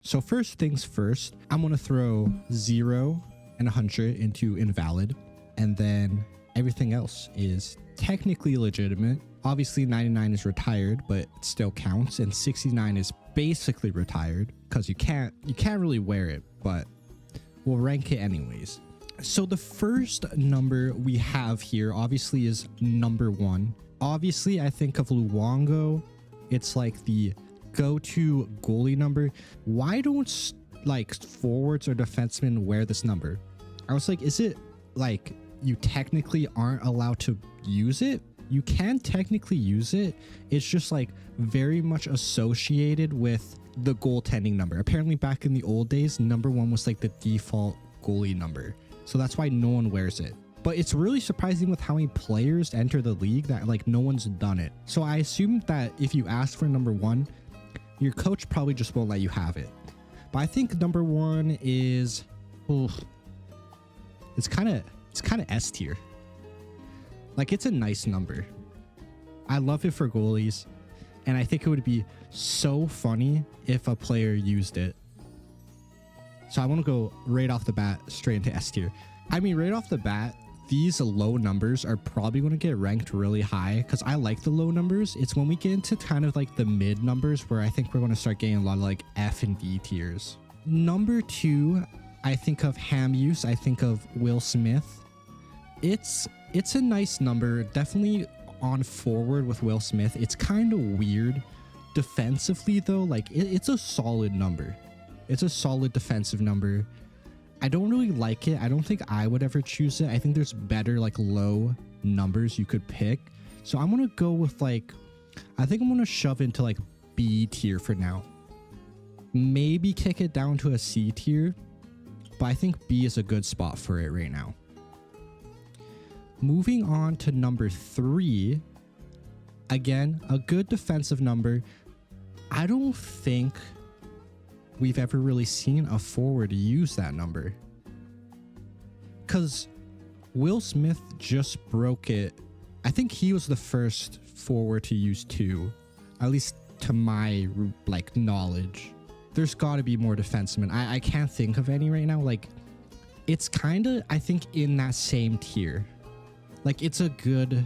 So first things first, I'm going to throw 0 and 100 into invalid. And then everything else is technically legitimate. Obviously 99 is retired, but it still counts. And 69 is basically retired because you can't really wear it, but we'll rank it anyways. So the first number we have here obviously is number 1. Obviously I think of Luongo. It's like the go-to goalie number. Why don't like forwards or defensemen wear this number? I was like, is it like you technically aren't allowed to use it? You can technically use it. It's just like very much associated with the goaltending number. Apparently back in the old days, number 1 was like the default goalie number. So that's why no one wears it. But it's really surprising with how many players enter the league that like no one's done it. So I assume that if you ask for number 1, your coach probably just won't let you have it. But I think number 1 is, it's kind of S tier. Like it's a nice number. I love it for goalies. And I think it would be so funny if a player used it. So I want to go right off the bat straight into S tier. I mean, right off the bat, these low numbers are probably going to get ranked really high because I like the low numbers. It's when we get into kind of like the mid numbers where I think we're going to start getting a lot of like F and D tiers. Number 2, I think of ham use. I think of Will Smith. It's a nice number. Definitely on forward with Will Smith. It's kind of weird. Defensively though, like it's a solid number. It's a solid defensive number. I don't really like it. I don't think I would ever choose it. I think there's better like low numbers you could pick. So I'm going to go with like, I think I'm going to shove into like B tier for now. Maybe kick it down to a C tier, but I think B is a good spot for it right now. Moving on to number 3. Again, a good defensive number. I don't think we've ever really seen a forward use that number. Because Will Smith just broke it. I think he was the first forward to use 2. At least to my like knowledge. There's got to be more defensemen. I can't think of any right now. Like, it's kind of, I think, in that same tier. Like, it's a good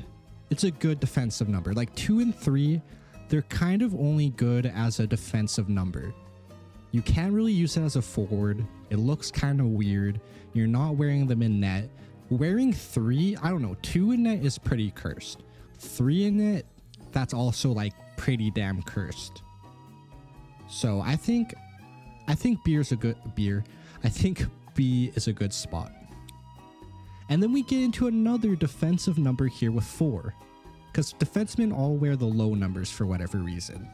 defensive number. Like 2 and 3, they're kind of only good as a defensive number. You can't really use it as a forward. It looks kind of weird. You're not wearing them in net. Wearing 3, I don't know, 2 in net is pretty cursed. 3 in net, that's also like pretty damn cursed. So I think B is a good beer. I think B is a good spot. And then we get into another defensive number here with 4. Because defensemen all wear the low numbers for whatever reason.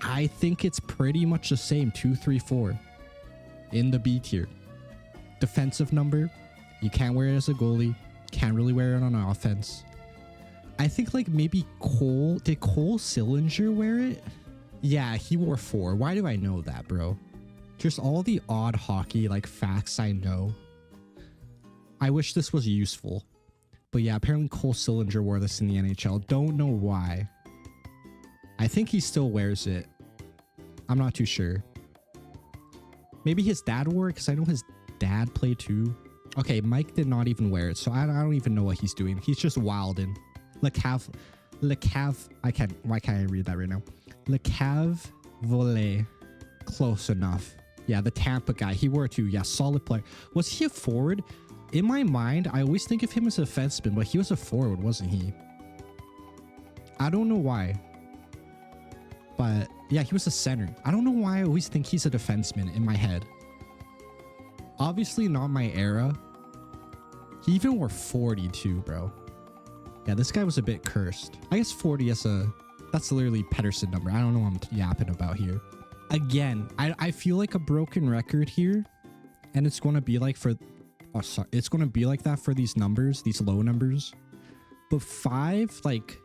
I think it's pretty much the same, 2, 3, 4 in the B tier. Defensive number, you can't wear it as a goalie, can't really wear it on offense. I think like maybe Cole, did Cole Sillinger wear it? Yeah, he wore 4. Why do I know that, bro? Just all the odd hockey like facts I know. I wish this was useful. But yeah, apparently Cole Sillinger wore this in the NHL. Don't know why. I think he still wears it. I'm not too sure. Maybe his dad wore it because I know his dad played too. Okay, Mike did not even wear it, so I don't even know what he's doing. He's just wildin'. Why can't I read that right now? Le Cave Volley. Close enough. Yeah, the Tampa guy. He wore it too. Yeah, solid player. Was he a forward? In my mind, I always think of him as a defenseman, but he was a forward, wasn't he? I don't know why. But yeah, he was a center. I don't know why I always think he's a defenseman in my head. Obviously not my era. He even wore 40 too, bro. Yeah, this guy was a bit cursed. I guess 40 is that's literally Pettersson number. I don't know what I'm yapping about here. Again, I feel like a broken record here. And it's going to be like for... Oh, sorry. It's going to be like that for these numbers, these low numbers. But 5, like...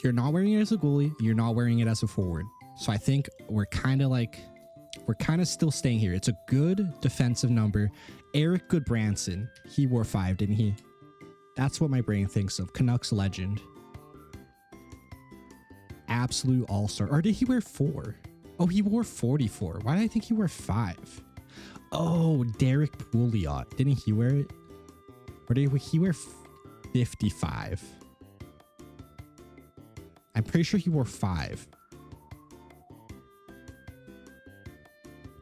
You're not wearing it as a goalie. You're not wearing it as a forward. So I think we're kind of still staying here. It's a good defensive number. Eric Goodbranson, he wore 5, didn't he? That's what my brain thinks of. Canucks legend. absolute all-star. Or did he wear 4? Oh, he wore 44. Why did I think he wore 5? Oh, Derek Pouliot. Didn't he wear it? Or did he wear 55? I'm pretty sure he wore 5.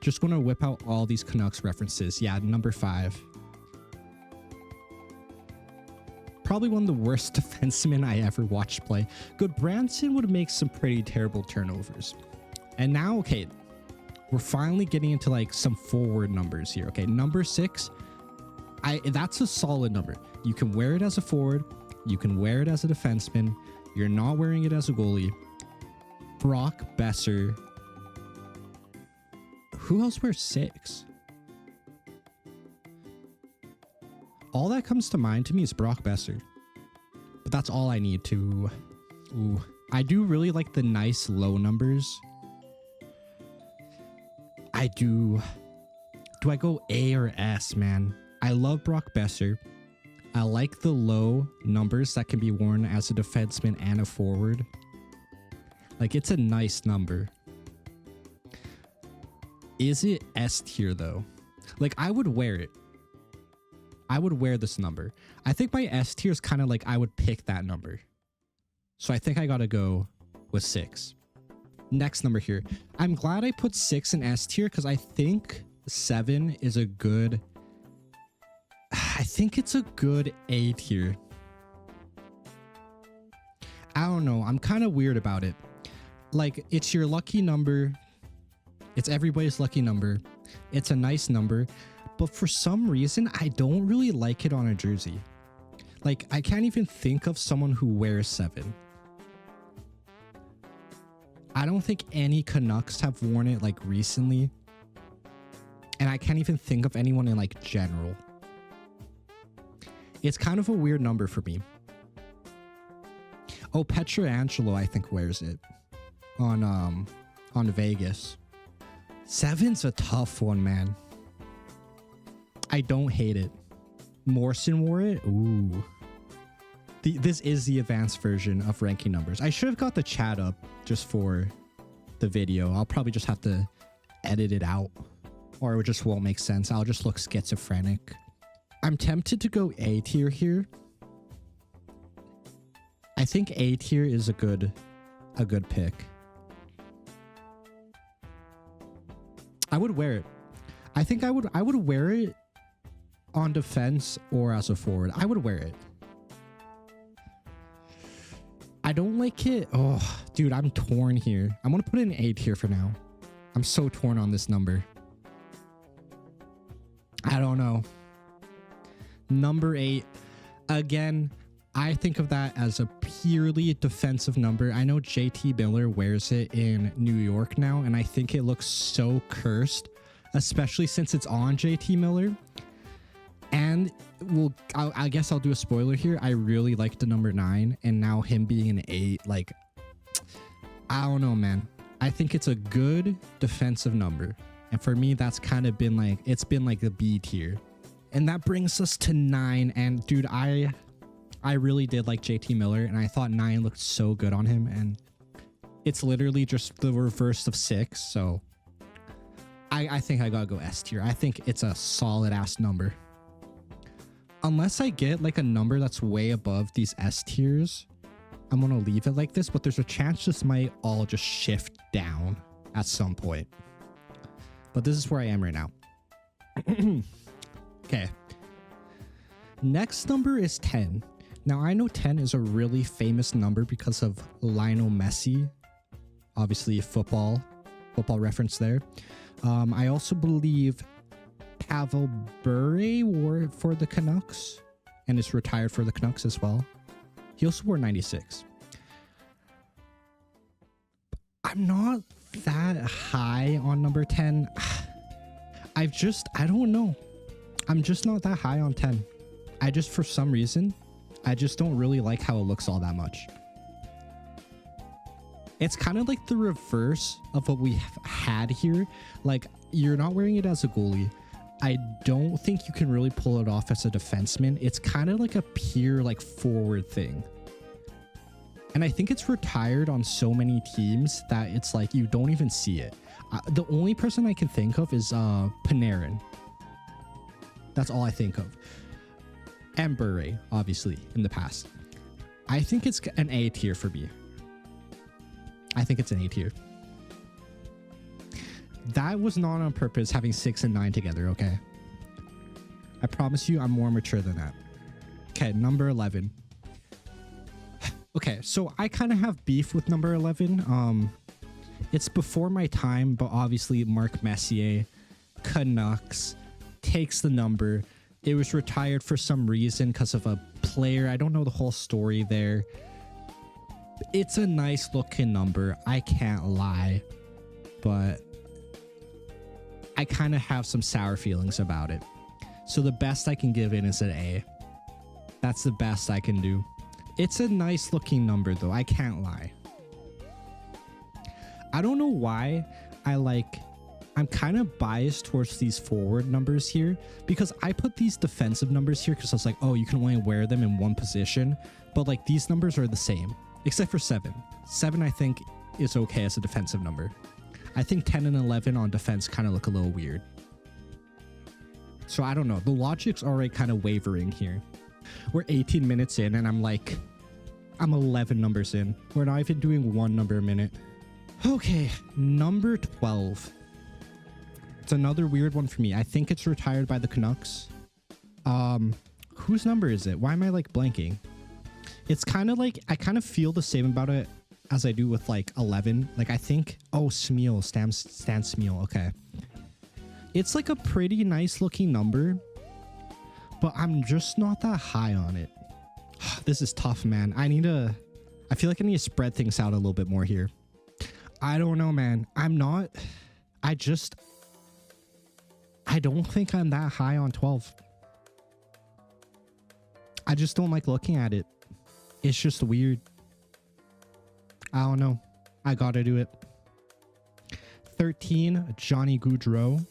Just going to whip out all these Canucks references. Yeah, number 5. Probably one of the worst defensemen I ever watched play. Goodbranson would make some pretty terrible turnovers. And now, okay, we're finally getting into like some forward numbers here. Okay, number 6, that's a solid number. You can wear it as a forward. You can wear it as a defenseman. You're not wearing it as a goalie. Brock Besser. Who else wears 6? All that comes to mind to me is Brock Besser. But that's all I need to... Ooh. I do really like the nice low numbers. I do... Do I go A or S, man? I love Brock Besser. I like the low numbers that can be worn as a defenseman and a forward. Like, it's a nice number. Is it S tier, though? Like, I would wear it. I would wear this number. I think my S tier is kind of like I would pick that number. So I think I gotta go with 6. Next number here. I'm glad I put 6 in S tier because I think 7 is a good... I think it's a good A tier. I don't know. I'm kind of weird about it. Like, it's your lucky number. It's everybody's lucky number. It's a nice number. But for some reason, I don't really like it on a jersey. Like, I can't even think of someone who wears 7. I don't think any Canucks have worn it like recently. And I can't even think of anyone in like general. It's kind of a weird number for me. Oh, Pietrangelo, I think, wears it on Vegas. 7's a tough one, man. I don't hate it. Morrison wore it. Ooh. This is the advanced version of ranking numbers. I should have got the chat up just for the video. I'll probably just have to edit it out, or it just won't make sense. I'll just look schizophrenic. I'm tempted to go A tier here. I think A tier is a good pick. I would wear it. I think I would wear it on defense or as a forward. I would wear it. I don't like it. Oh, dude, I'm torn here. I'm gonna put it in A tier for now. I'm so torn on this number. I don't know. Number 8. Again, I think of that as a purely defensive number. I know JT Miller wears it in New York now, and I think it looks so cursed, especially since it's on JT Miller. And I guess I'll do a spoiler here. I really like the number 9, and now him being an 8, like, I don't know, man. I think it's a good defensive number. And for me, that's kind of been like, it's been like the B tier. And that brings us to 9. And dude, I really did like JT Miller, and I thought 9 looked so good on him. And it's literally just the reverse of 6. So I think I gotta go S tier. I think it's a solid ass number. Unless I get like a number that's way above these S tiers, I'm gonna leave it like this, but there's a chance this might all just shift down at some point. But this is where I am right now. Okay. Next number is 10. Now, I know 10 is a really famous number because of Lionel Messi. Obviously, football reference there. I also believe Pavel Bure wore it for the Canucks and is retired for the Canucks as well. He also wore 96. I'm not that high on number 10. I don't know. I'm just not that high on 10. For some reason, I just don't really like how it looks all that much. It's kind of like the reverse of what we have had here. Like, you're not wearing it as a goalie. I don't think you can really pull it off as a defenseman. It's kind of like a pure like forward thing. And I think it's retired on so many teams that it's like you don't even see it. The only person I can think of is Panarin. That's all I think of. And Bure, obviously, in the past. I think it's an A tier for me. I think it's an A tier. That was not on purpose, having 6 and 9 together, okay? I promise you I'm more mature than that. Okay, number 11. Okay, so I kind of have beef with number 11. It's before my time, but obviously Mark Messier, Canucks, takes the number. It was retired for some reason because of a player. I don't know the whole story there. It's a nice looking number, I can't lie, but I kind of have some sour feelings about it. So the best I can give it is an A. That's the best I can do. It's a nice looking number though, I can't lie. I don't know why I'm kind of biased towards these forward numbers here, because I put these defensive numbers here because I was like, oh, you can only wear them in one position, but like these numbers are the same, except for 7. 7 I think is okay as a defensive number. I think 10 and 11 on defense kind of look a little weird. So I don't know, the logic's already kind of wavering here. We're 18 minutes in and I'm 11 numbers in. We're not even doing 1 number a minute. Okay, number 12. It's another weird one for me. I think it's retired by the Canucks. Whose number is it? Why am I blanking? It's kind of like, I kind of feel the same about it as I do with 11. I think, oh, Smeal, Stan Smeal. Okay. It's a pretty nice looking number, but I'm just not that high on it. This is tough, man. I feel like I need to spread things out a little bit more here. I don't know, man. I don't think I'm that high on 12. I just don't like looking at it. It's just weird. I don't know. I gotta do it. 13, Johnny Gaudreau.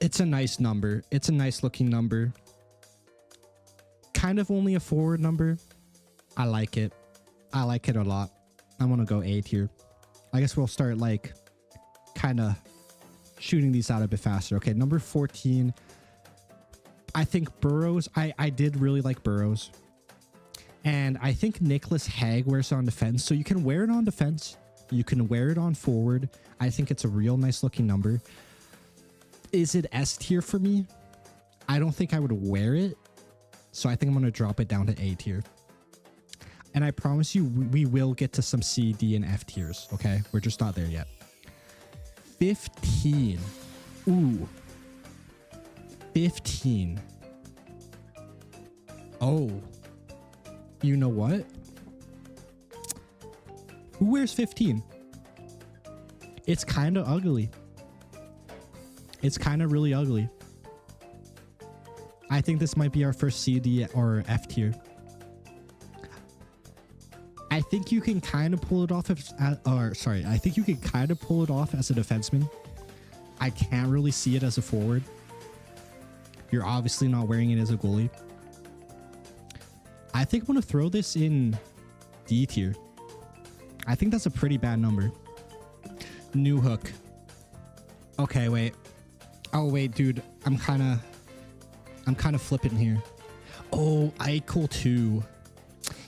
It's a nice number. It's a nice looking number. Kind of only a forward number. I like it. I like it a lot. I'm gonna go A tier. I guess we'll start kind of shooting these out a bit faster. Okay, number 14. I think Burrows. I did really like Burrows. And I think Nicholas Hag wears it on defense. So you can wear it on defense. You can wear it on forward. I think it's a real nice looking number. Is it S tier for me? I don't think I would wear it. So I think I'm going to drop it down to A tier. And I promise you, we will get to some C, D, and F tiers. Okay, we're just not there yet. 15. Ooh. 15. Oh. You know what? Who wears 15? It's kind of ugly. It's kind of really ugly. I think this might be our first C, D, or F tier. I think you can kind of pull it off I think you can kind of pull it off as a defenseman. I can't really see it as a forward. You're obviously not wearing it as a goalie. I think I'm going to throw this in D tier. I think that's a pretty bad number. New hook. Okay, wait. Oh, wait, dude. I'm kind of flipping here. Oh, Eichel 2.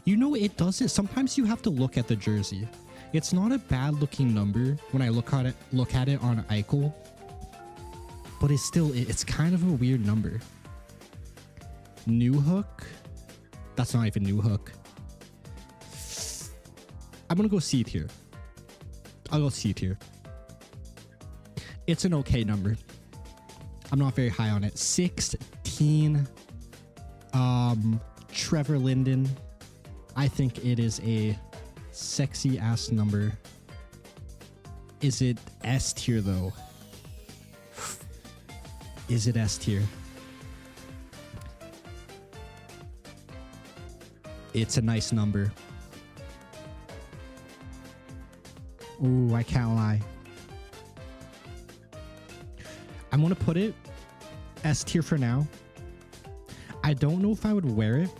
You know, it does it. Sometimes you have to look at the jersey. It's not a bad looking number when I look at it on Eichel, but it's kind of a weird number. New hook. That's not even new hook. I'm gonna go C tier. I'll go C tier. It's an okay number. I'm not very high on it. 16. Trevor Linden. I think it is a sexy ass number. Is it S tier though? Is it S tier? It's a nice number. Ooh, I can't lie. I'm gonna put it S tier for now. I don't know if I would wear it,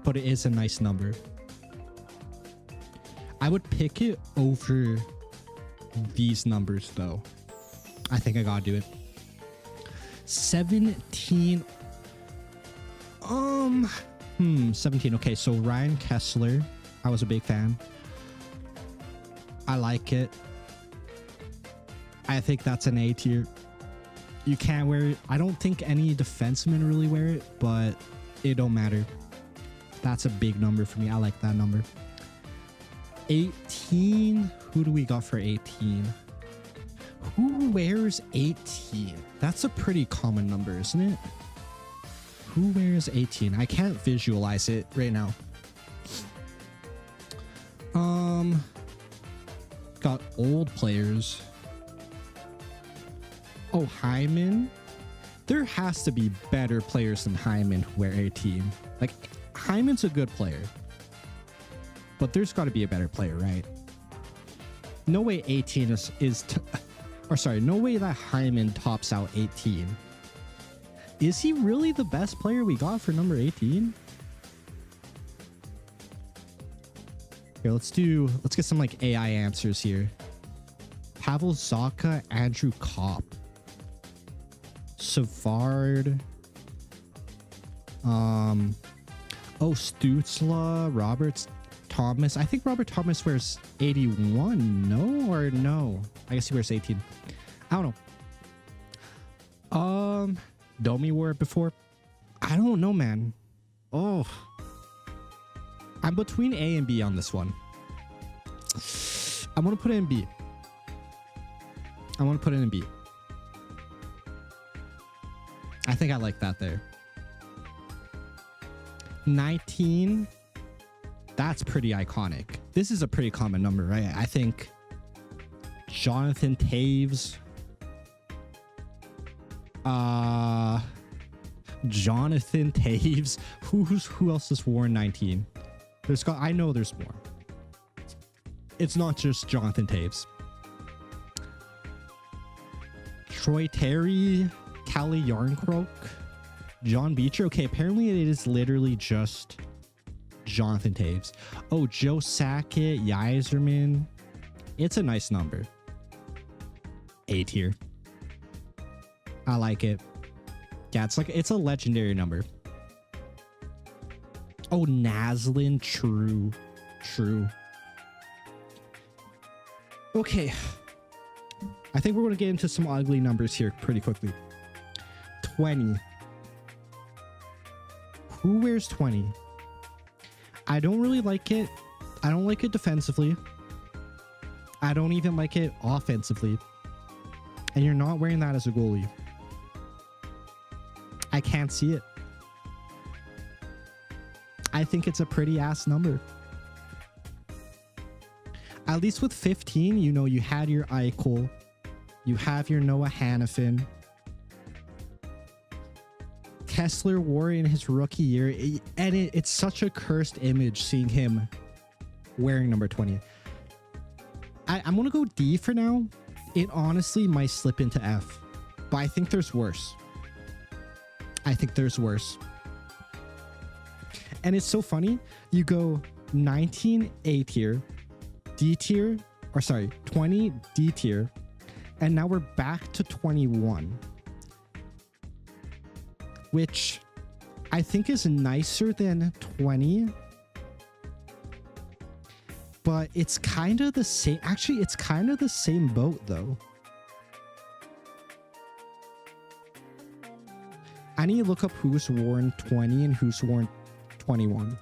but it is a nice number. I would pick it over these numbers though. I think I gotta do it. 17. 17. Okay, so Ryan Kessler, I was a big fan. I like it. I think that's an A tier. You can't wear it. I don't think any defensemen really wear it, but it don't matter. That's a big number for me. I like that number. 18. Who do we got for 18? Who wears 18? That's a pretty common number, isn't it? Who wears 18? I can't visualize it right now. Got old players. Oh, Hyman. There has to be better players than Hyman who wear 18. Like, Hyman's a good player, but there's got to be a better player, right? No way 18 no way that Hyman tops out 18. Is he really the best player we got for number 18? Here, let's get some like AI answers here. Pavel Zacha, Andrew Kopp, Savard, Stutzla, Robert Thomas. I think Robert Thomas wears 81. No or no? I guess he wears 18. I don't know. Domi wore it before. I don't know, man. Oh, I'm between A and B on this one. I'm gonna put it in B. I think I like that there. 19. That's pretty iconic. This is a pretty common number, right? I think Jonathan Taves. Jonathan Taves. Who else has worn 19? I know there's more. It's not just Jonathan Taves. Troy Terry, Kalle Yarncroke, John Beecher. Okay, apparently it is literally just Jonathan Taves. Oh, Joe Sakic, Yzerman. It's a nice number. A tier. I like it. Yeah, it's a legendary number. Oh, Naslin. True. Okay. I think we're going to get into some ugly numbers here pretty quickly. 20. Who wears 20? I don't really like it. I don't like it defensively. I don't even like it offensively. And you're not wearing that as a goalie. I can't see it. I think it's a pretty ass number. At least with 15, you know, you had your Eichel. You have your Noah Hannafin. Kessler wore it in his rookie year. It's such a cursed image seeing him wearing number 20. I'm going to go D for now. It honestly might slip into F. But I think there's worse. And it's so funny. You go 19 A tier, D tier, or sorry, 20 D tier, and now we're back to 21, which I think is nicer than 20, but it's kind of the same. Actually, it's kind of the same boat though. I need to look up who's worn 20 and who's worn 21.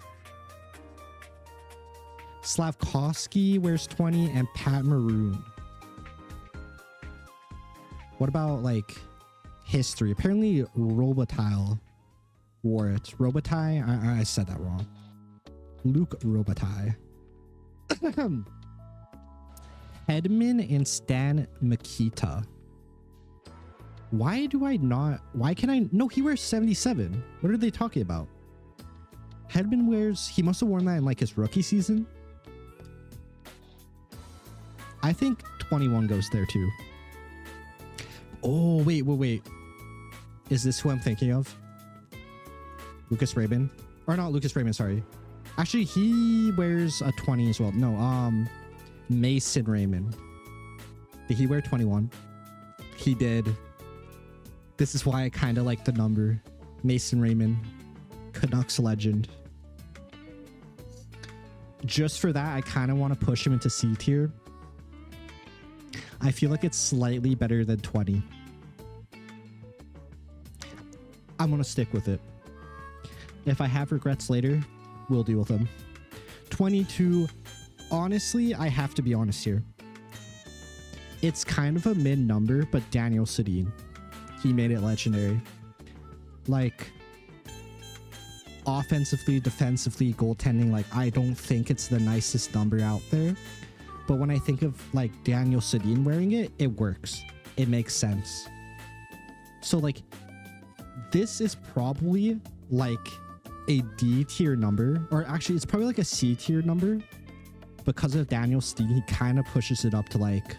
Slavkovsky wears 20 and Pat Maroon. What about like history? Apparently Robitaille wore it. Robitaille? I said that wrong. Luke Robitaille. Hedman and Stan Mikita. Why can I? No, he wears 77. What are they talking about? Hedman wears, he must have worn that in like his rookie season. I think 21 goes there too. Oh, wait. Is this who I'm thinking of? Lucas Raymond? Or not Lucas Raymond, sorry. Actually, he wears a 20 as well. No, Mason Raymond. Did he wear 21? He did. This is why I kind of like the number. Mason Raymond, Canucks legend. Just for that, I kind of want to push him into C tier. I feel like it's slightly better than 20. I'm going to stick with it. If I have regrets later, we'll deal with them. 22. Honestly, I have to be honest here. It's kind of a mid number, but Daniel Sedin, he made it legendary. Like, offensively, defensively, goaltending, like, I don't think it's the nicest number out there. But when I think of, like, Daniel Sedin wearing it, it works. It makes sense. So, like, this is probably, like, a D tier number. Or actually, it's probably, like, a C tier number. Because of Daniel Sedin, he kind of pushes it up to, like...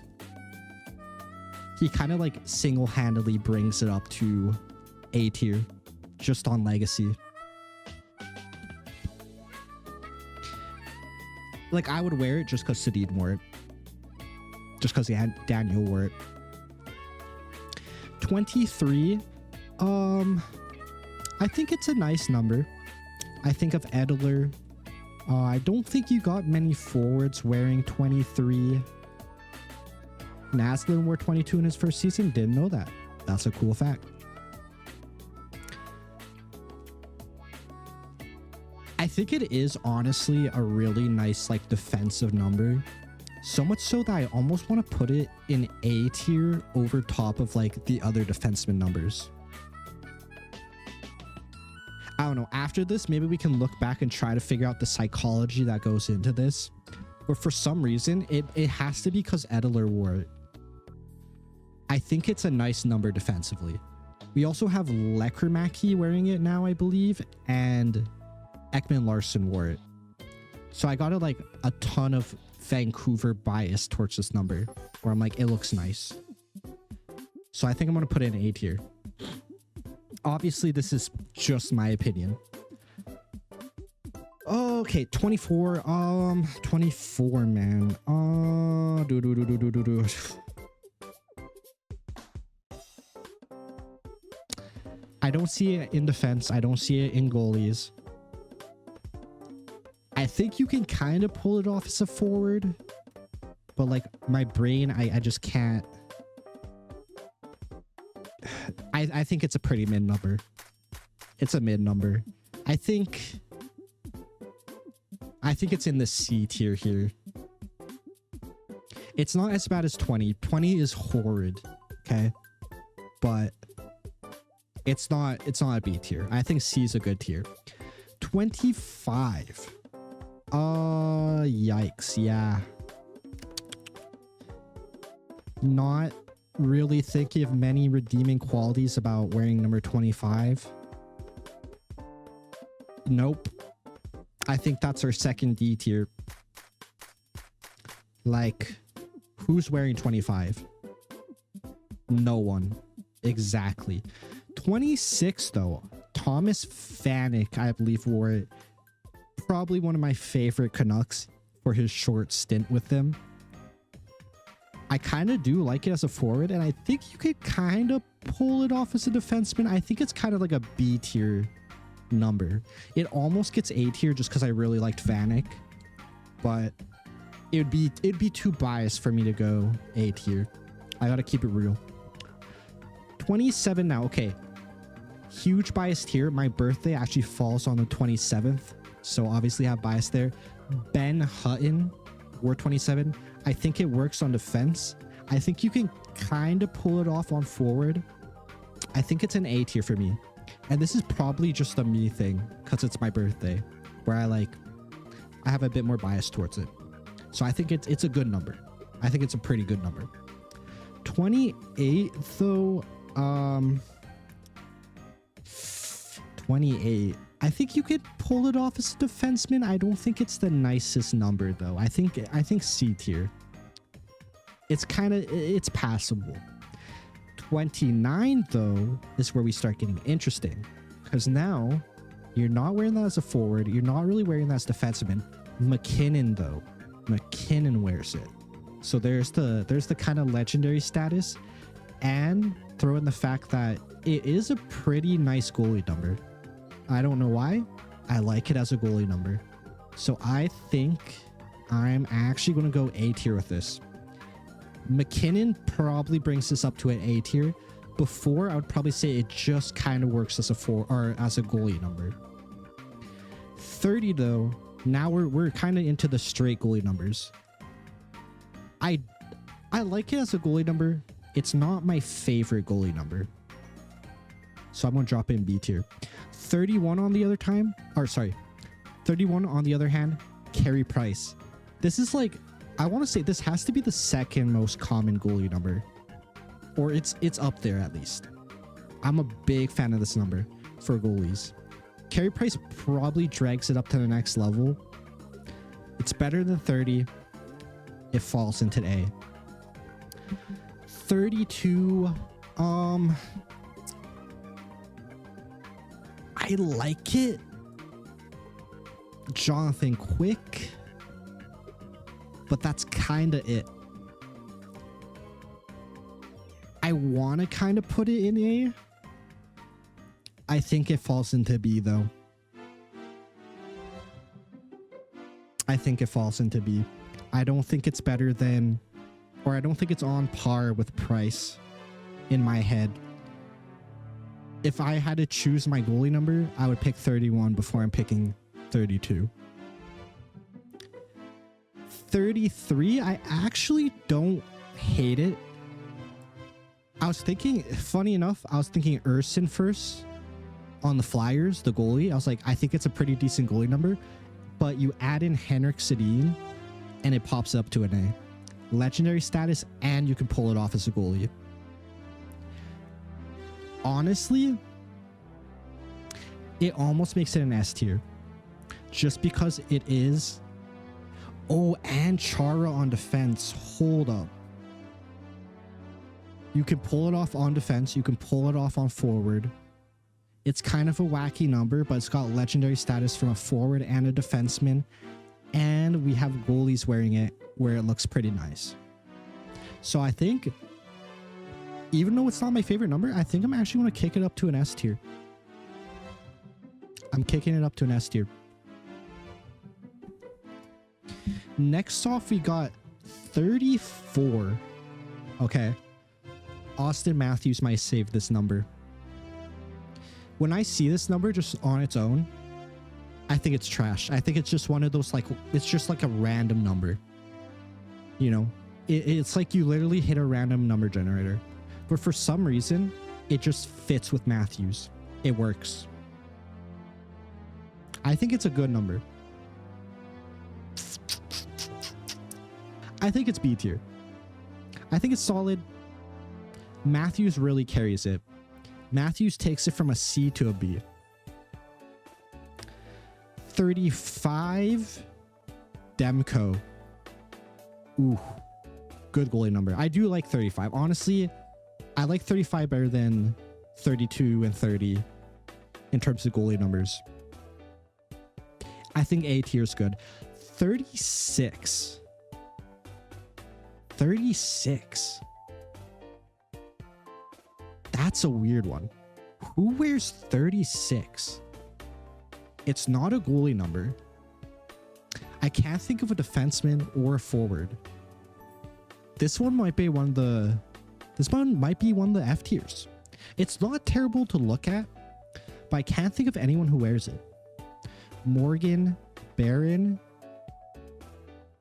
He kind of, like, single-handedly brings it up to A tier. Just on legacy. Like, I would wear it just because Sedin wore it. Just because Daniel wore it. 23. I think it's a nice number. I think of Edler. I don't think you got many forwards wearing 23. Naslin wore 22 in his first season. Didn't know that. That's a cool fact. I think it is honestly a really nice, like, defensive number. So much so that I almost want to put it in A tier over top of, like, the other defenseman numbers. I don't know. After this, maybe we can look back and try to figure out the psychology that goes into this. But for some reason, it has to be because Edler wore it. I think it's a nice number defensively. We also have Lekrmäki wearing it now, I believe, and Ekman Larsson wore it. So I got like a ton of Vancouver bias towards this number, where I'm like, it looks nice. So I think I'm going to put it in A tier. Obviously, this is just my opinion. Okay, 24. 24, man. I don't see it in defense. I don't see it in goalies. I think you can kind of pull it off as a forward, but like my brain, I just can't. I think it's a pretty mid number. It's a mid number. I think it's in the C tier here. It's not as bad as 20. 20 is horrid, okay? But it's not a B tier. I think C is a good tier. 25. Yikes, yeah. Not really thinking of many redeeming qualities about wearing number 25. Nope. I think that's our second D tier. Like, who's wearing 25? No one. Exactly. 26 though. Thomas Vanek, I believe, wore it. Probably one of my favorite Canucks for his short stint with them. I kind of do like it as a forward, and I think you could kind of pull it off as a defenseman. I think it's kind of like a B tier number. It almost gets A tier just because I really liked Vanek, but it'd be too biased for me to go A tier. I gotta keep it real. 27 now. Okay, huge bias here. My birthday actually falls on the 27th, so obviously I have bias there. Ben Hutton wore 27. I think it works on defense. I think you can kind of pull it off on forward. I think it's an A tier for me. And this is probably just a me thing because it's my birthday, where I have a bit more bias towards it. So I think it's a good number. I think it's a pretty good number. 28 though, 28. I think you could pull it off as a defenseman. I don't think it's the nicest number though. I think C tier. It's passable. 29 though is where we start getting interesting, because now You're not wearing that as a forward. You're not really wearing that as defenseman. McKinnon, though. McKinnon wears it. So there's the kind of legendary status, and throw in the fact that it is a pretty nice goalie number. I don't know why. I like it as a goalie number. So I think I'm actually going to go A tier with this. McKinnon probably brings this up to an A tier. Before, I would probably say it just kind of works as a as a goalie number. 30 though, now we're kind of into the straight goalie numbers. I like it as a goalie number. It's not my favorite goalie number, so I'm gonna drop it in B tier. 31 on the other 31 on the other hand, Carey Price. This is like, I want to say this has to be the second most common goalie number, or it's up there at least. I'm a big fan of this number for goalies. Carey Price probably drags it up to the next level. It's better than 30. It falls into A. 32. I like it. Jonathan Quick. But that's kind of it. I want to kind of put it in A. I think it falls into B though. I think it falls into B. I don't think it's better than, or I don't think it's on par with Price in my head. If I had to choose my goalie number, I would pick 31 before I'm picking 32. 33, I actually don't hate it. I was thinking, funny enough, I was thinking Urson first on the Flyers, the goalie. I was like, I think it's a pretty decent goalie number, but you add in Henrik Sedin and it pops up to an A. Legendary status, and you can pull it off as a goalie. Honestly, it almost makes it an S tier, just because it is. Oh, and Chara on defense. Hold up. You can pull it off on defense. You can pull it off on forward. It's kind of a wacky number, but it's got legendary status from a forward and a defenseman. And we have goalies wearing it where it looks pretty nice. So I think, even though it's not my favorite number, I think I'm actually going to kick it up to an S tier. I'm kicking it up to an S tier. Next off, we got 34. Okay. Austin Matthews might save this number. When I see this number just on its own, I think it's trash. I think it's just one of those, like, it's just like a random number. You know, it's like you literally hit a random number generator. But for some reason, it just fits with Matthews. It works. I think it's a good number. I think it's B tier. I think it's solid. Matthews really carries it. Matthews takes it from a C to a B. 35, Demko. Ooh, good goalie number. I do like 35. Honestly, I like 35 better than 32 and 30 in terms of goalie numbers. I think A tier is good. 36. 36. That's a weird one. Who wears 36? It's not a goalie number. I can't think of a defenseman or a forward. This one might be one of the F tiers. It's not terrible to look at, but I can't think of anyone who wears it. Morgan Barron.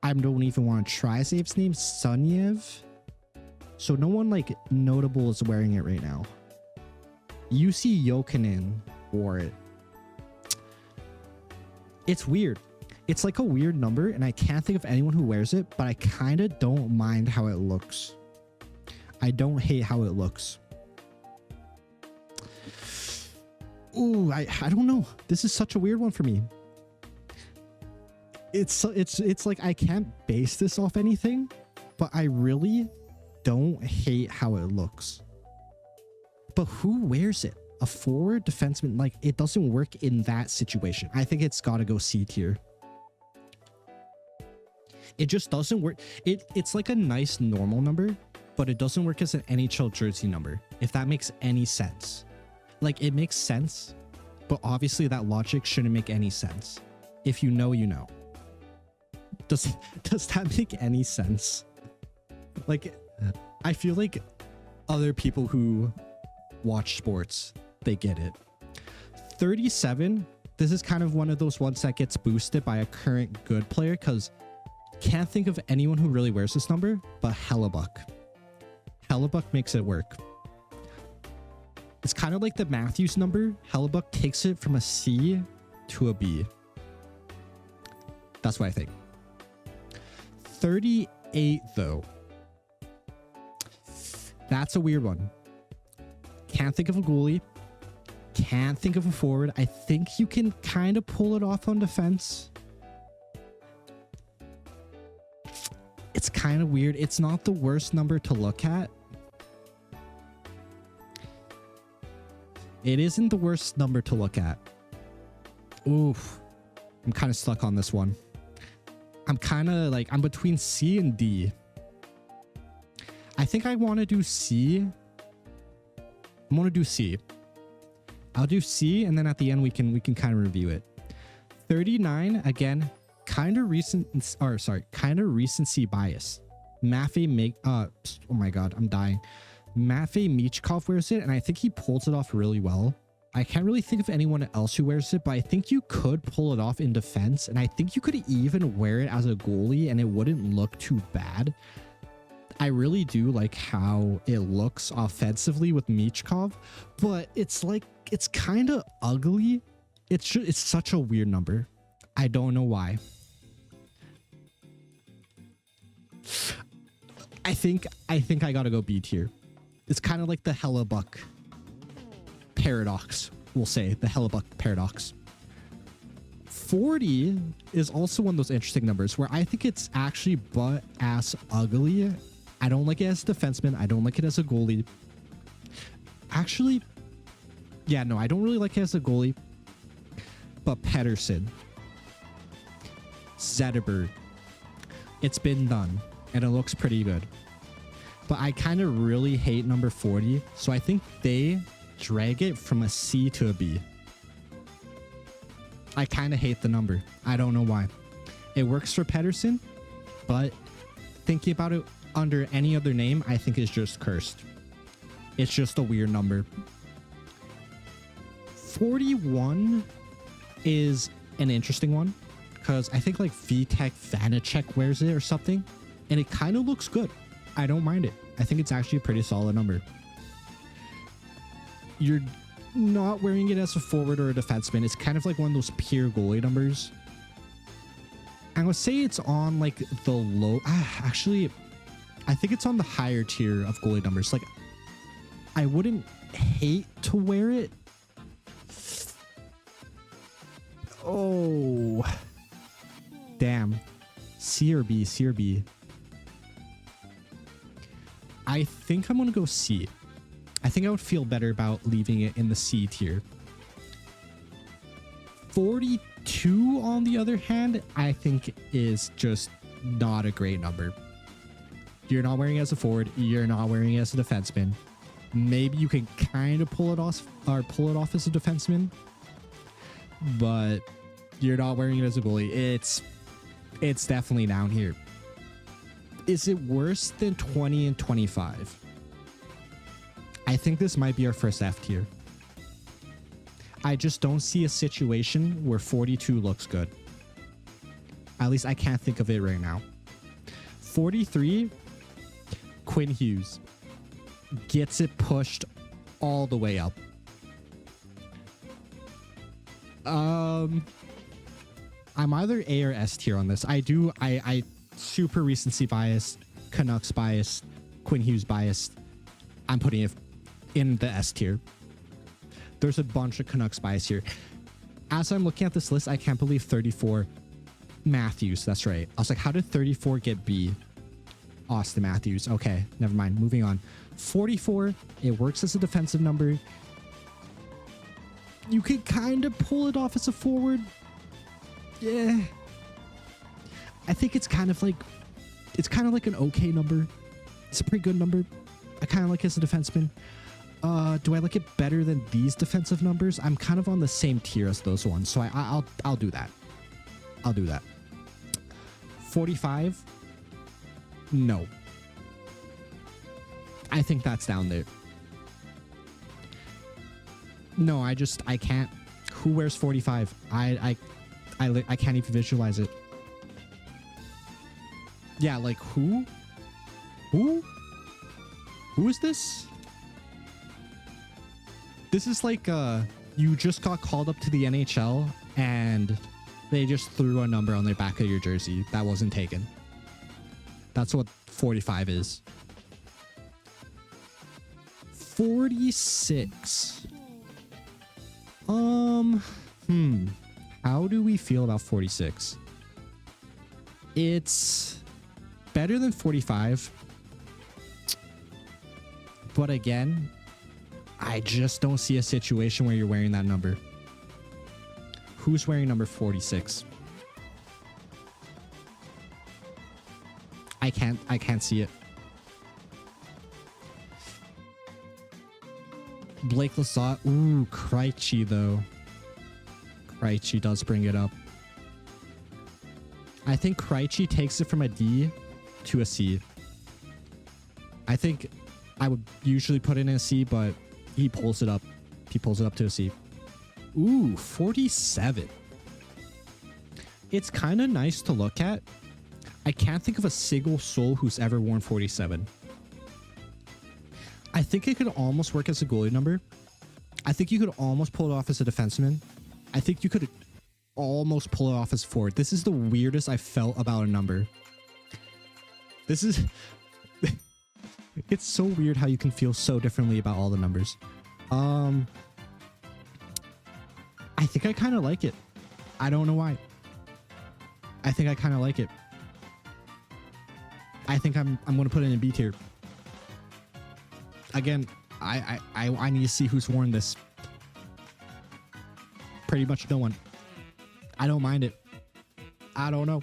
I don't even want to try to say his name. Sunyev. So no one like notable is wearing it right now. UC Jokinen wore it. It's weird. It's like a weird number, and I can't think of anyone who wears it, but I kind of don't mind how it looks. I don't hate how it looks. Ooh, I don't know. This is such a weird one for me. It's like I can't base this off anything, but I really don't hate how it looks. But who wears it? a forward defenseman, like, it doesn't work in that situation. I think it's got to go C tier. It just doesn't work. It's like a nice normal number, but it doesn't work as an NHL jersey number, if that makes any sense. Like, it makes sense, but obviously that logic shouldn't make any sense. If you know, you know. Does that make any sense? Like, I feel like other people who watch sports, they get it. 37, this is kind of one of those ones that gets boosted by a current good player, because can't think of anyone who really wears this number, but Hellebuck. Hellebuck makes it work. It's kind of like the Matthews number. Hellebuck takes it from a C to a B. That's what I think. 38, though. That's a weird one. Can't think of a goalie. Can't think of a forward. I think you can kind of pull it off on defense. It's kind of weird. It's not the worst number to look at. It isn't the worst number to look at. Oof. I'm kind of stuck on this one. I'm kind of like, I'm between C and D. I think I want to do C. I want to do C. I'll do C, and then at the end we can kind of review it. 39, again, kind of recency bias. Oh my god, I'm dying. Matvey Michkov wears it, and I think he pulls it off really well. I can't really think of anyone else who wears it, but I think you could pull it off in defense, and I think you could even wear it as a goalie and it wouldn't look too bad. I really do like how it looks offensively with Michkov, but it's like, it's kind of ugly. It's such a weird number. I don't know why. I think I gotta go B tier. It's kind of like the Hellebuck paradox, we'll say. The Hellebuck paradox. 40 is also one of those interesting numbers where I think it's actually butt-ass ugly. I don't like it as a defenseman. I don't like it as a goalie. Actually, yeah, no, I don't really like it as a goalie. But Pettersson, Zetterberg, it's been done, and it looks pretty good. But I kind of really hate number 40, so I think they drag it from a C to a B. I kind of hate the number. I don't know why. It works for Pettersson, but thinking about it under any other name, I think is just cursed. It's just a weird number. 41 is an interesting one because I think like Vitek Vanacek wears it or something, and it kind of looks good. I don't mind it. I think it's actually a pretty solid number. You're not wearing it as a forward or a defenseman. It's kind of like one of those pure goalie numbers. I'm gonna say it's on like the low. Actually, I think it's on the higher tier of goalie numbers. Like, I wouldn't hate to wear it. Oh, damn. C or B, C or B. I think I'm gonna go C. I think I would feel better about leaving it in the C tier. 42, on the other hand, I think is just not a great number. You're not wearing it as a forward. You're not wearing it as a defenseman. Maybe you can kind of pull it off as a defenseman, but you're not wearing it as a goalie. It's definitely down here. Is it worse than 20 and 25? I think this might be our first F tier. I just don't see a situation where 42 looks good. At least I can't think of it right now. 43, Quinn Hughes gets it pushed all the way up. I'm either A or S tier on this. I super recency biased, Canucks biased, Quinn Hughes biased. I'm putting it in the S tier. There's a bunch of Canucks bias here. As I'm looking at this list, I can't believe 34 Matthews. That's right. I was like, how did 34 get B? Austin Matthews. Okay, never mind. Moving on. 44, it works as a defensive number. You could kind of pull it off as a forward. Yeah. I think it's kind of like an okay number. It's a pretty good number. I kind of like it as a defenseman. Do I like it better than these defensive numbers? I'm kind of on the same tier as those ones, so I'll do that. I'll do that. 45? No. I think that's down there. No, I can't. Who wears 45? I can't even visualize it. Yeah, like who? Who is this? This is like you just got called up to the NHL and they just threw a number on the back of your jersey that wasn't taken. That's what 45 is. 46. How do we feel about 46? It's better than 45. But again, I just don't see a situation where you're wearing that number. Who's wearing number 46? I can't see it. Blake Lassalle. Ooh, Krejci though. Krejci does bring it up. I think Krejci takes it from a D to a C. I think I would usually put it in a C, but he pulls it up. He pulls it up to a C. Ooh, 47. It's kind of nice to look at. I can't think of a single soul who's ever worn 47. I think it could almost work as a goalie number. I think you could almost pull it off as a defenseman. I think you could almost pull it off as forward. This is the weirdest I felt about a number. This is... It's so weird how you can feel so differently about all the numbers. I think I kind of like it. I don't know why. I think I kind of like it. I think I'm going to put it in B tier. Again, I need to see who's worn this. Pretty much no one. I don't mind it. I don't know.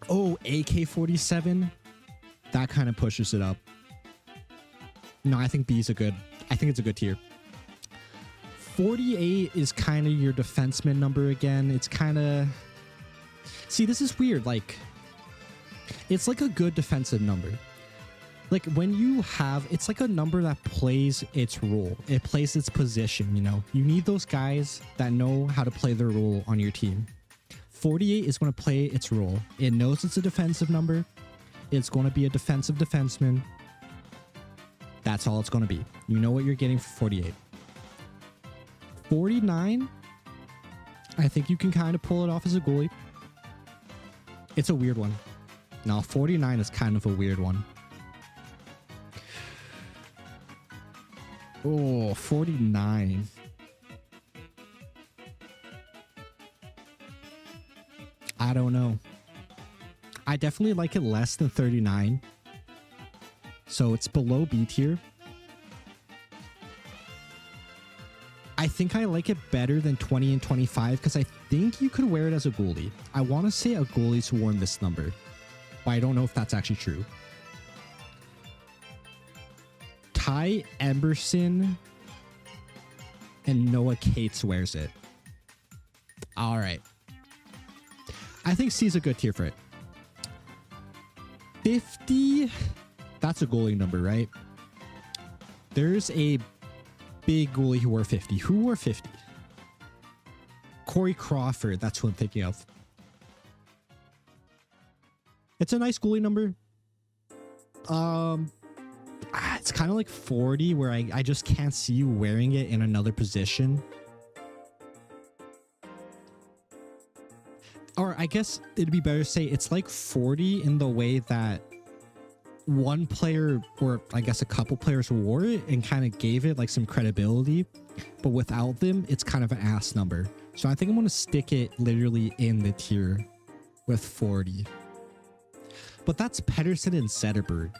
Oh, AK-47. That kind of pushes it up. No, I think B is I think it's a good tier. 48 is kind of your defenseman number again. It's kind of... See, this is weird. Like, it's like a good defensive number. Like when you have, it's like a number that plays its role. It plays its position, you know. You need those guys that know how to play their role on your team. 48 is going to play its role. It knows it's a defensive number. It's going to be a defensive defenseman. That's all it's going to be. You know what you're getting for 48. 49, I think you can kind of pull it off as a goalie. It's a weird one. Now, 49 is kind of a weird one. Oh, 49. I don't know. I definitely like it less than 39. So it's below B tier. I think I like it better than 20 and 25 because I think you could wear it as a goalie. I want to say a goalie's worn this number, but I don't know if that's actually true. Ty Emberson and Noah Cates wears it. All right. I think C is a good tier for it. 50. That's a goalie number, right? There's a big goalie who wore 50. Who wore 50? Corey Crawford. That's who I'm thinking of. It's a nice goalie number. It's kind of like 40 where I just can't see you wearing it in another position. Or I guess it'd be better to say it's like 40 in the way that one player, or I guess a couple players, wore it and kind of gave it like some credibility, but without them, it's kind of an ass number. So I think I'm going to stick it literally in the tier with 40. But that's Pettersson and Zetterberg.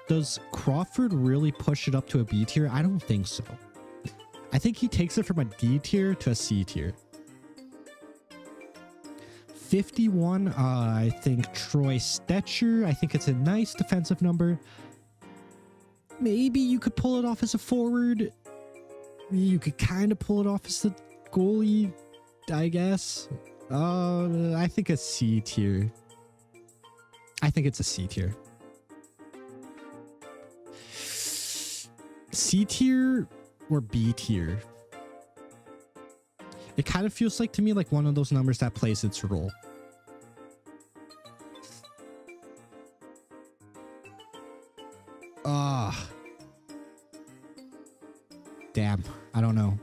Does Crawford really push it up to a B tier? I don't think so. I think he takes it from a D tier to a C tier. 51, I think Troy Stetcher. I think it's a nice defensive number. Maybe you could pull it off as a forward. You could kind of pull it off as a goalie, I guess. I think a C tier. I think it's a C tier. C tier or B tier? It kind of feels like to me like one of those numbers that plays its role. Damn, I don't know.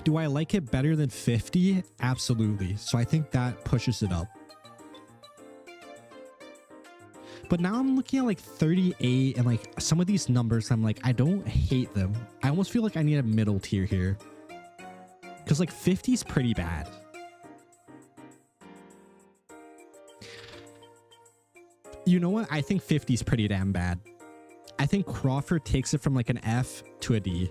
Do I like it better than 50? Absolutely. So I think that pushes it up. But now I'm looking at like 38 and like some of these numbers, I'm like, I don't hate them. I almost feel like I need a middle tier here. Because like 50 is pretty bad. You know what? I think 50 is pretty damn bad. I think Crawford takes it from like an F to a D.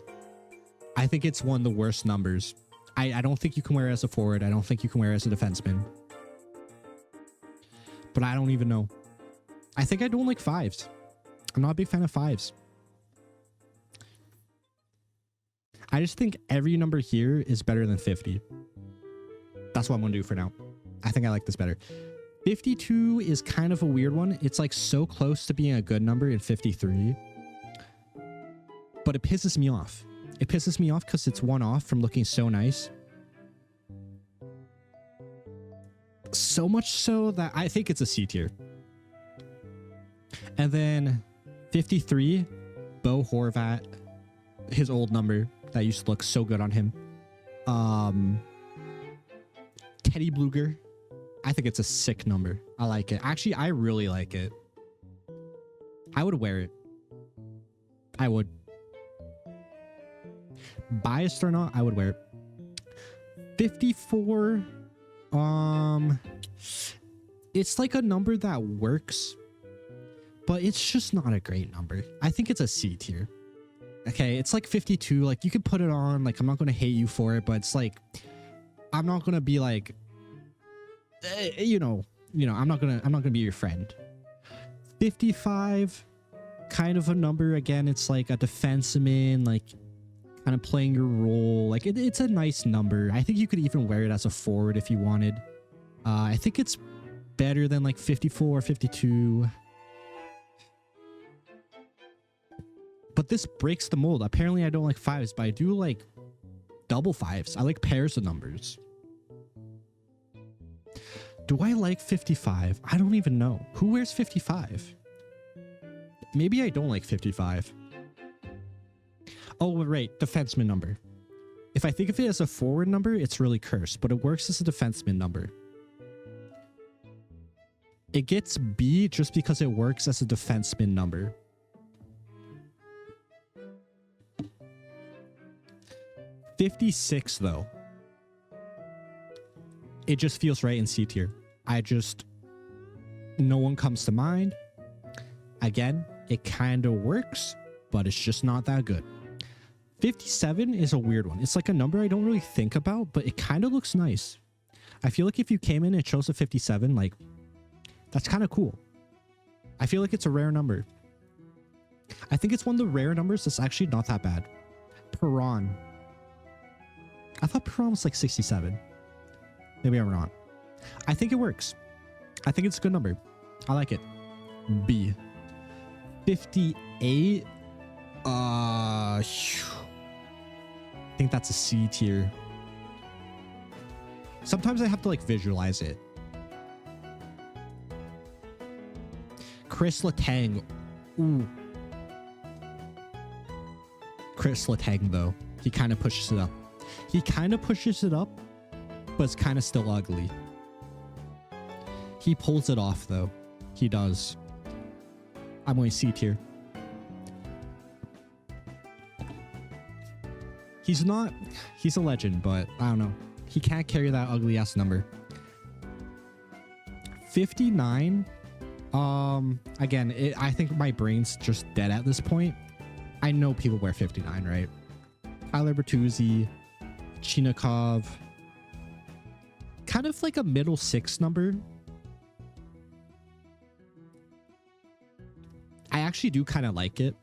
I think it's one of the worst numbers. I don't think you can wear it as a forward. I don't think you can wear it as a defenseman. But I don't even know. I think I don't like fives. I'm not a big fan of fives. I just think every number here is better than 50. That's what I'm going to do for now. I think I like this better. 52 is kind of a weird one. It's like so close to being a good number in 53. But it pisses me off. It pisses me off because it's one off from looking so nice. So much so that I think it's a C tier. And then 53, Bo Horvat, his old number that used to look so good on him. Teddy Bluger. I think it's a sick number. I like it. Actually, I really like it. I would wear it. I would. Biased or not, I would wear it. 54. It's like a number that works, but it's just not a great number. I think it's a C tier. Okay, it's like 52. Like you could put it on. Like I'm not gonna hate you for it, but it's like I'm not gonna be like, you know, I'm not gonna be your friend. 55, kind of a number again. It's like a defenseman, like kind of playing your role. Like it's a nice number. I think you could even wear it as a forward if you wanted. I think it's better than like 54, 52. But this breaks the mold. Apparently I don't like fives, but I do like double fives. I like pairs of numbers. Do I like 55? I don't even know. Who wears 55? Maybe I don't like 55. Oh, right. Defenseman number. If I think of it as a forward number, it's really cursed, but it works as a defenseman number. It gets B just because it works as a defenseman number. $56 though. It just feels right in C tier. No one comes to mind. Again, it kind of works, but it's just not that good. 57 is a weird one. It's like a number I don't really think about, but it kind of looks nice. I feel like if you came in and chose a 57, like, that's kind of cool. I feel like it's a rare number. I think it's one of the rare numbers that's actually not that bad. Perron. I thought Perron was like 67. Maybe I'm wrong. I think it works. I think it's a good number. I like it. B. 58. I think that's a C tier. Sometimes I have to like visualize it. Chris Letang. Ooh. Chris Letang though. He kind of pushes it up. But it's kind of still ugly. He pulls it off though. He does. I'm going C tier. He's a legend, but I don't know. He can't carry that ugly ass number. 59. Again, I think my brain's just dead at this point. I know people wear 59, right? Tyler Bertuzzi, Chinikov, kind of like a middle 6 number. I actually do kind of like it.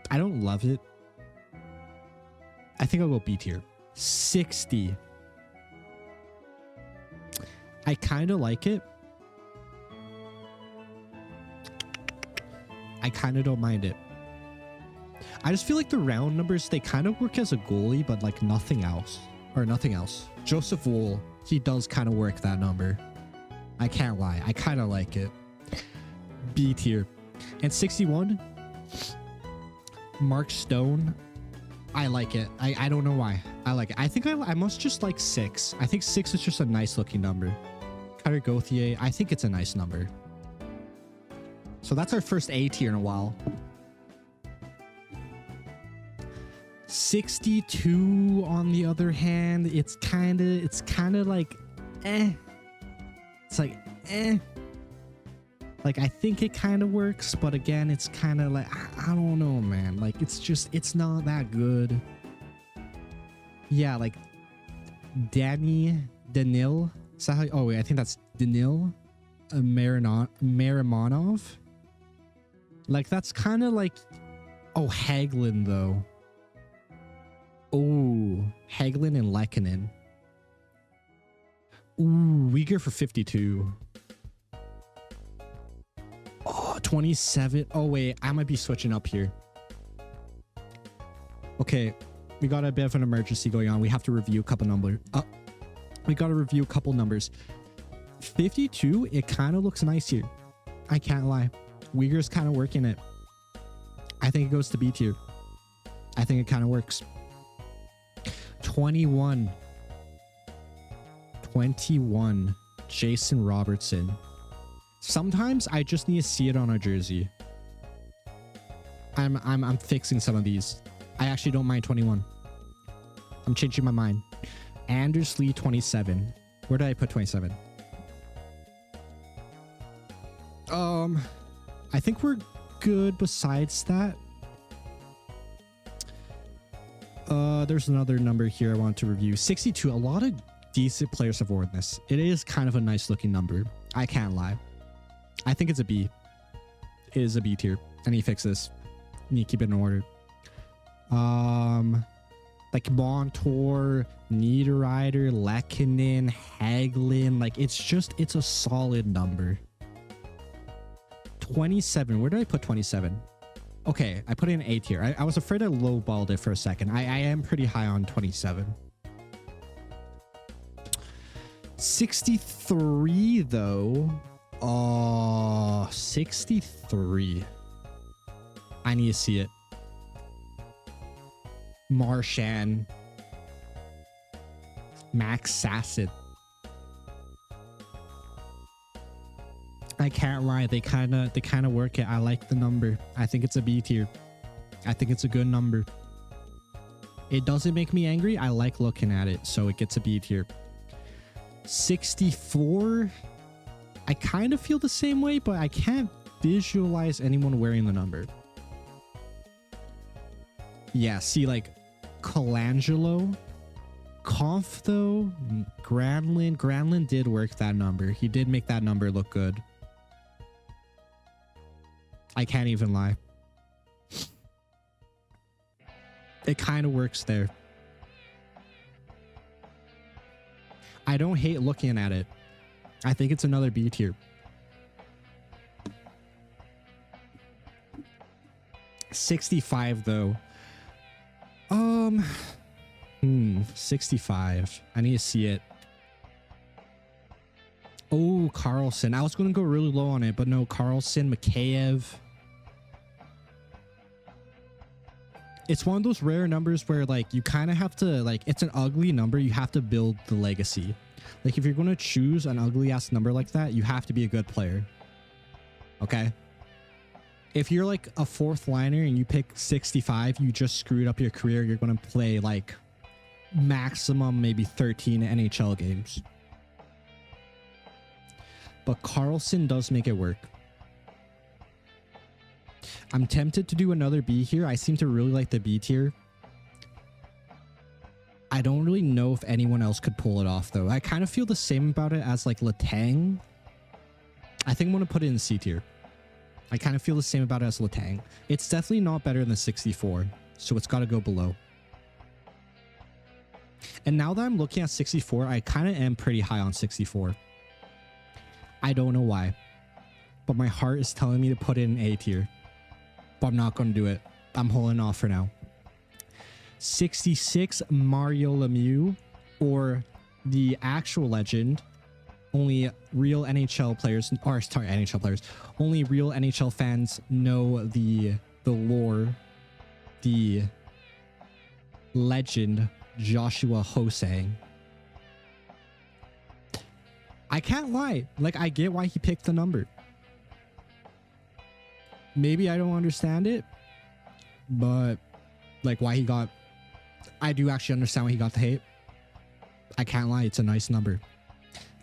I don't love it. I think I'll go B tier. 60. I kind of like it. I kind of don't mind it. I just feel like the round numbers, they kind of work as a goalie, but like nothing else. Or nothing else. Joseph Wool, he does kind of work that number. I can't lie. I kind of like it. B tier. And 61, Mark Stone. I like it. I don't know why. I like it. I think I must just like 6. I think 6 is just a nice looking number. Cutter Gauthier, I think it's a nice number. So that's our first A tier in a while. 62 on the other hand, it's kind of like eh. It's like eh. Like I think it kind of works, but again, it's kind of like I don't know, man. Like it's not that good. Yeah, like Danil. Is that how? Oh wait, I think that's Danil Marimonov. Like that's kind of like, oh, Hagelin though. Oh, Hagelin and Lehkonen. Ooh, Uyghur for 52. Oh, 27. Oh wait, I might be switching up here. Okay, we got a bit of an emergency going on. We have to review a couple numbers. We got to review a couple numbers. 52, it kind of looks nice here. I can't lie. Uyghur's kind of working it. I think it goes to B tier. I think it kind of works. 21. Jason Robertson. Sometimes I just need to see it on a jersey. I'm fixing some of these. I actually don't mind 21. I'm changing my mind. Anders Lee 27. Where did I put 27? I think we're good besides that. There's another number here I want to review. 62. A lot of decent players have worn this. It is kind of a nice looking number. I can't lie. I think it's a B. It is a B tier. I need to fix this. I need to keep it in order. Like Montour, Niederreiter, Lehkonen, Hagelin. Like it's a solid number. 27. Where did I put 27? Okay, I put it in A tier. I was afraid I lowballed it for a second. I am pretty high on 27. 63 though. Oh, 63. I need to see it. Marchand. Max Sasset. I can't lie, they kind of work it. I like the number. I think it's a B tier. I think it's a good number. It doesn't make me angry. I like looking at it, so it gets a B tier. 64. I kind of feel the same way, but I can't visualize anyone wearing the number. Yeah, see, like Colangelo, Conf though, Granlund did work that number. He did make that number look good. I can't even lie. It kind of works there. I don't hate looking at it. I think it's another B tier. 65 though. 65. I need to see it. Oh, Carlson. I was going to go really low on it, but no. Carlson, Mikheyev. It's one of those rare numbers where like you kind of have to, like, it's an ugly number. You have to build the legacy. Like if you're going to choose an ugly ass number like that, you have to be a good player. Okay. If you're like a fourth liner and you pick 65, you just screwed up your career. You're going to play like maximum maybe 13 NHL games. but Carlson does make it work. I'm tempted to do another B here. I seem to really like the B tier. I don't really know if anyone else could pull it off, though. I kind of feel the same about it as like Letang. I think I'm going to put it in C tier. I kind of feel the same about it as Letang. It's definitely not better than 64, so it's got to go below. And now that I'm looking at 64, I kind of am pretty high on 64. I don't know why, but my heart is telling me to put it in A tier. But I'm not going to do it. I'm holding off for now. 66, Mario Lemieux, or the actual legend. Only real NHL players, or sorry, NHL players. Only real NHL fans know the lore, the legend, Joshua Hosang. I can't lie. Like, I get why he picked the number. Maybe I don't understand it, but like why he got... I do actually understand why he got the hate. I can't lie. It's a nice number.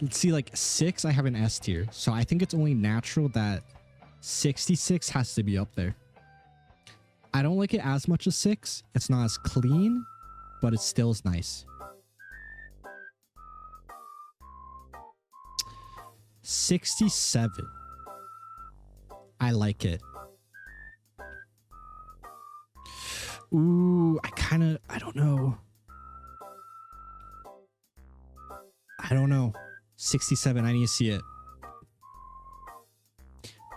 Let's see, like 6, I have an S tier. So I think it's only natural that 66 has to be up there. I don't like it as much as 6. It's not as clean, but it still is nice. 67. I like it. Ooh, I don't know. 67, I need to see it.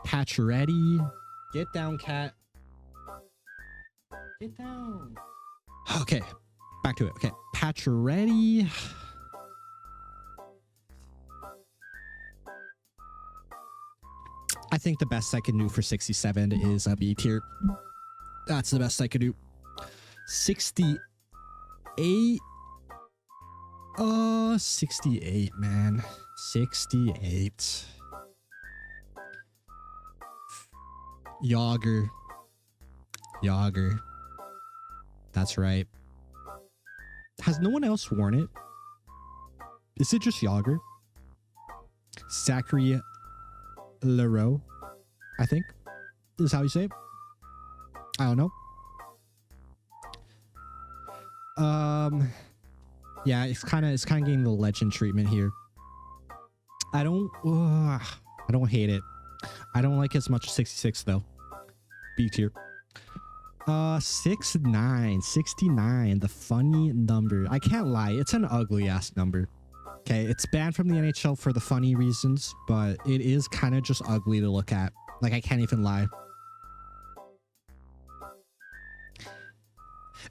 Pacioretty. Get down, cat. Get down. Okay, back to it. Okay, Pacioretty. I think the best I can do for 67 is a B tier. That's the best I could do. 68. 68, man. 68. Yager. That's right. Has no one else worn it? Is it just Yager? Zachary Leroux, I think is how you say it. I don't know. Yeah, it's kind of getting the legend treatment here. I don't hate it. I don't like it as much as 66 though. B tier. 69, the funny number. I can't lie, it's an ugly ass number. Okay, it's banned from the NHL for the funny reasons, but it is kind of just ugly to look at. Like, I can't even lie.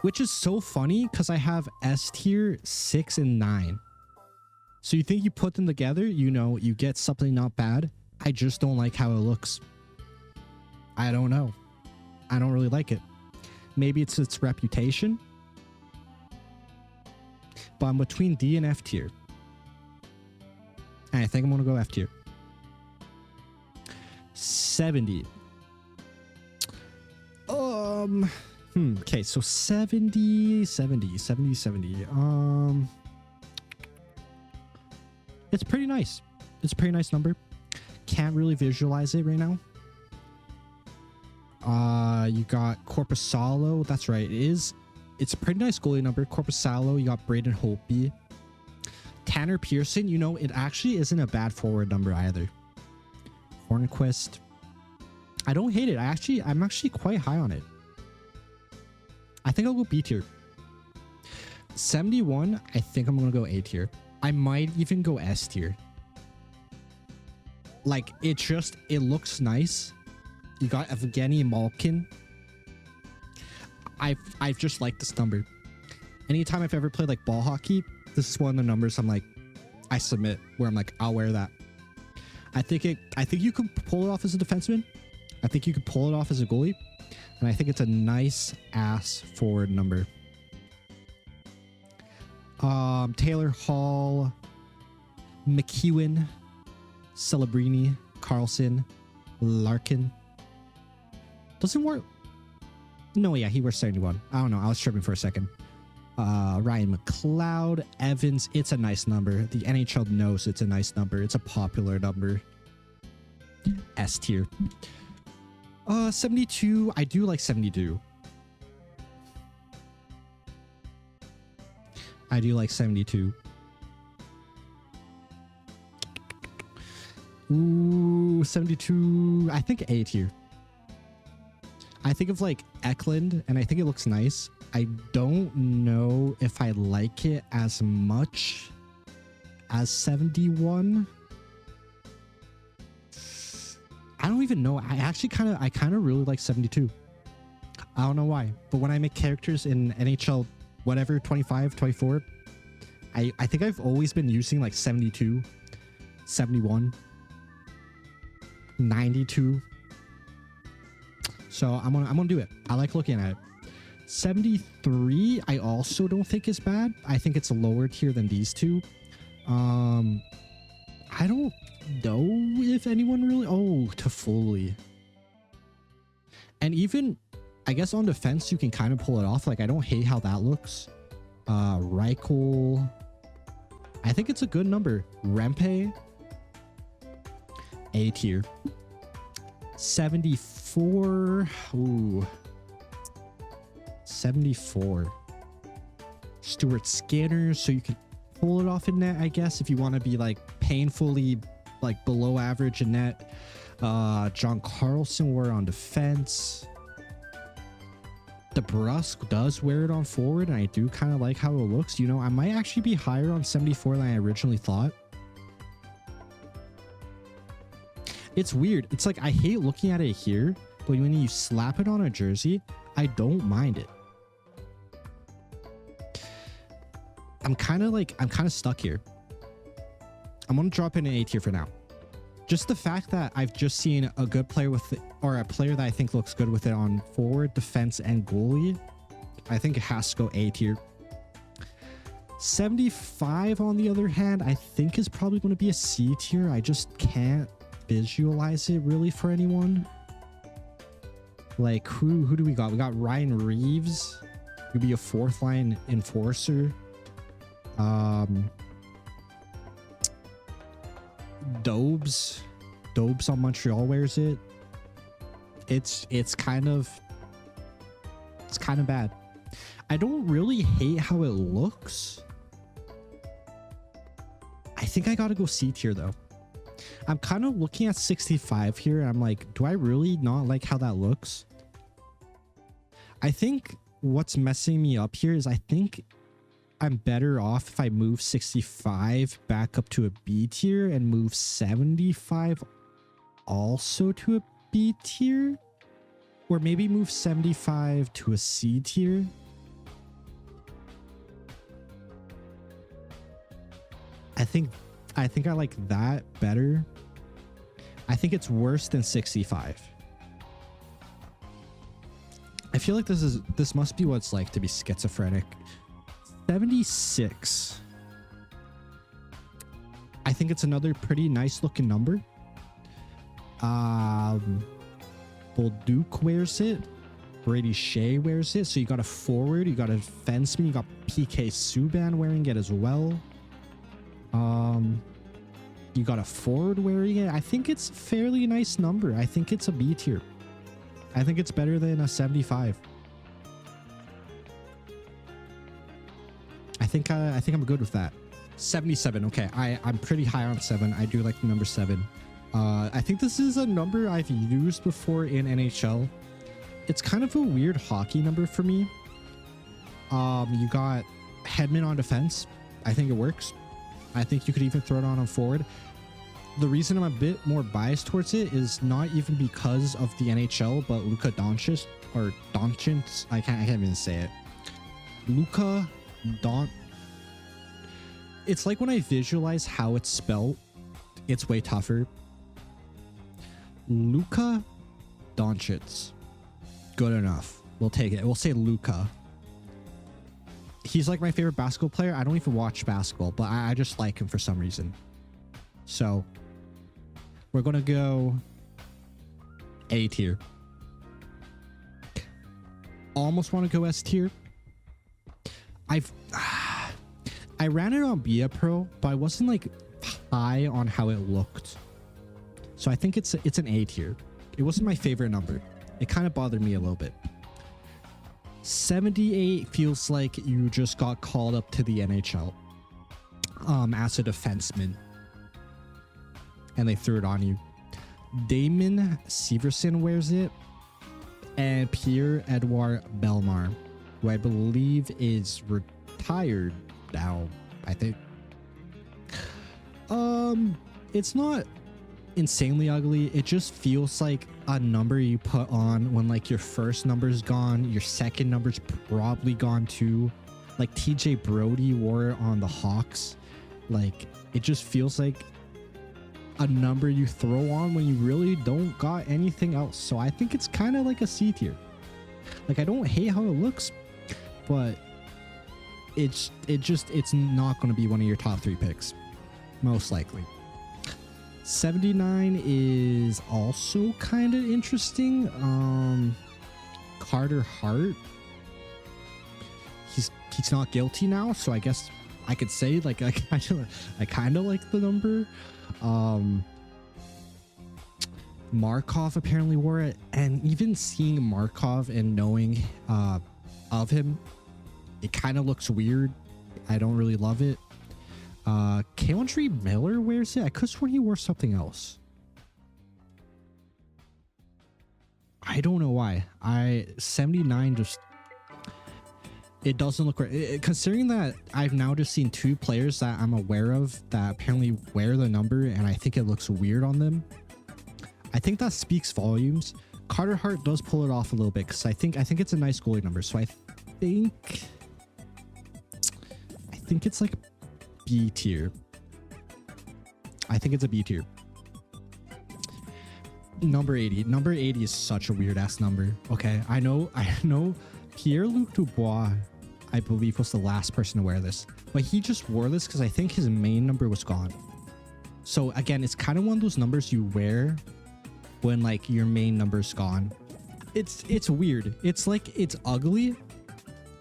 Which is so funny because I have S tier 6 and 9. So you think you put them together, you know, you get something not bad. I just don't like how it looks. I don't know. I don't really like it. Maybe it's its reputation. But I'm between D and F tier. And I think I'm going to go F tier. 70. Okay, so 70. It's pretty nice. It's a pretty nice number. Can't really visualize it right now. You got Korpisalo. That's right. It's a pretty nice goalie number. Korpisalo. You got Braden Holtby. Tanner Pearson. You know, it actually isn't a bad forward number either. Hornquist. I don't hate it. I'm actually quite high on it. I think I'll go B tier. 71. I think I'm gonna go A tier. I might even go S tier. Like, it looks nice. You got Evgeny Malkin. I've just liked this number. Anytime I've ever played like ball hockey, this is one of the numbers I'm like, I submit, where I'm like, I'll wear that. I think you can pull it off as a defenseman. I think you could pull it off as a goalie. And I think it's a nice ass forward number. Taylor Hall, McEwen, Celebrini, Carlson, Larkin. Doesn't work. No, yeah, he wears 71. I don't know. I was tripping for a second. Ryan McLeod, Evans. It's a nice number. The NHL knows it's a nice number. It's a popular number. S tier. 72. I do like 72. I do like 72. Ooh, 72. I think A tier. I think of like Eklund, and I think it looks nice. I don't know if I like it as much as 71. I don't even know. I kind of really like 72. I don't know why, but when I make characters in NHL, whatever, 25, 24, I think I've always been using like 72, 71, 92. So I'm gonna do it. I like looking at it. 73, I also don't think is bad. I think it's a lower tier than these two. I don't know if anyone really... Oh, Toffoli. And even, I guess on defense, you can kind of pull it off. Like, I don't hate how that looks. Reichel. I think it's a good number. Rempe. A tier. 74. Ooh. 74. Stuart Skinner, so you can pull it off in net, I guess, if you want to be like painfully like below average in net. John Carlson wear on defense. DeBrusque does wear it on forward, and I do kind of like how it looks. You know, I might actually be higher on 74 than I originally thought. It's weird. It's like I hate looking at it here, but when you slap it on a jersey, I don't mind it. I'm kind of stuck here. I'm gonna drop in an A tier for now. Just the fact that I've just seen a good player with it, or a player that I think looks good with it on forward, defense, and goalie, I think it has to go A tier. 75, on the other hand, I think is probably going to be a C tier. I just can't visualize it really for anyone. Like, who do we got? We got Ryan Reeves. He'll be a fourth line enforcer. Dobes on Montreal wears it. It's kind of bad. I don't really hate how it looks. I think I gotta go C tier though. I'm kind of looking at 65 here, and I'm like, do I really not like how that looks? I think what's messing me up here is I think I'm better off if I move 65 back up to a B tier and move 75 also to a B tier, or maybe move 75 to a C tier. I think I like that better. I think it's worse than 65. I feel like this must be what it's like to be schizophrenic. 76. I think it's another pretty nice looking number. Bolduc wears it. Brady Shea wears it. So you got a forward, you got a defenseman, you got PK Subban wearing it as well. You got a forward wearing it. I think it's a fairly nice number. I think it's a B tier. I think it's better than a 75. I think I'm good with that. 77. Okay, I'm pretty high on 7. I do like the number 7. I think this is a number I've used before in NHL. It's kind of a weird hockey number for me. You got Hedman on defense. I think it works. I think you could even throw it on forward. The reason I'm a bit more biased towards it is not even because of the NHL, but Luka Doncic, or Doncic. I can't even say it. Luka Don. It's like when I visualize how it's spelled, it's way tougher. Luka Doncic. Good enough. We'll take it. We'll say Luka. He's like my favorite basketball player. I don't even watch basketball, but I just like him for some reason. So we're going to go A tier. Almost want to go S tier. I ran it on BIA Pro, but I wasn't like high on how it looked. So I think it's an A tier. It wasn't my favorite number. It kind of bothered me a little bit. 78 feels like you just got called up to the NHL as a defenseman, and they threw it on you. Damon Severson wears it, and Pierre-Edouard Bellemare, who I believe is retired now, I think. It's not insanely ugly. It just feels like a number you put on when like your first number's gone, your second number's probably gone too. Like TJ Brody wore it on the Hawks. Like it just feels like a number you throw on when you really don't got anything else. So I think it's kind of like a C tier. Like I don't hate how it looks, but it's not going to be one of your top 3 picks, most likely. 79 is also kind of interesting. Carter Hart. He's not guilty now, so I guess I could say like I kind of like the number. Markov apparently wore it, and even seeing Markov and knowing of him, it kind of looks weird. I don't really love it. Keandre Miller wears it. I could swear he wore something else. I don't know why. 79 just, it doesn't look right. Considering that I've now just seen 2 players that I'm aware of that apparently wear the number, and I think it looks weird on them. I think that speaks volumes. Carter Hart does pull it off a little bit because I think it's a nice goalie number. So I think it's like B tier. I think it's a B tier. Number 80. Number 80 is such a weird ass number. Okay, I know Pierre-Luc Dubois, I believe, was the last person to wear this, but he just wore this because I think his main number was gone. So again, it's kind of one of those numbers you wear when like your main number's gone. It's weird. It's like, it's ugly,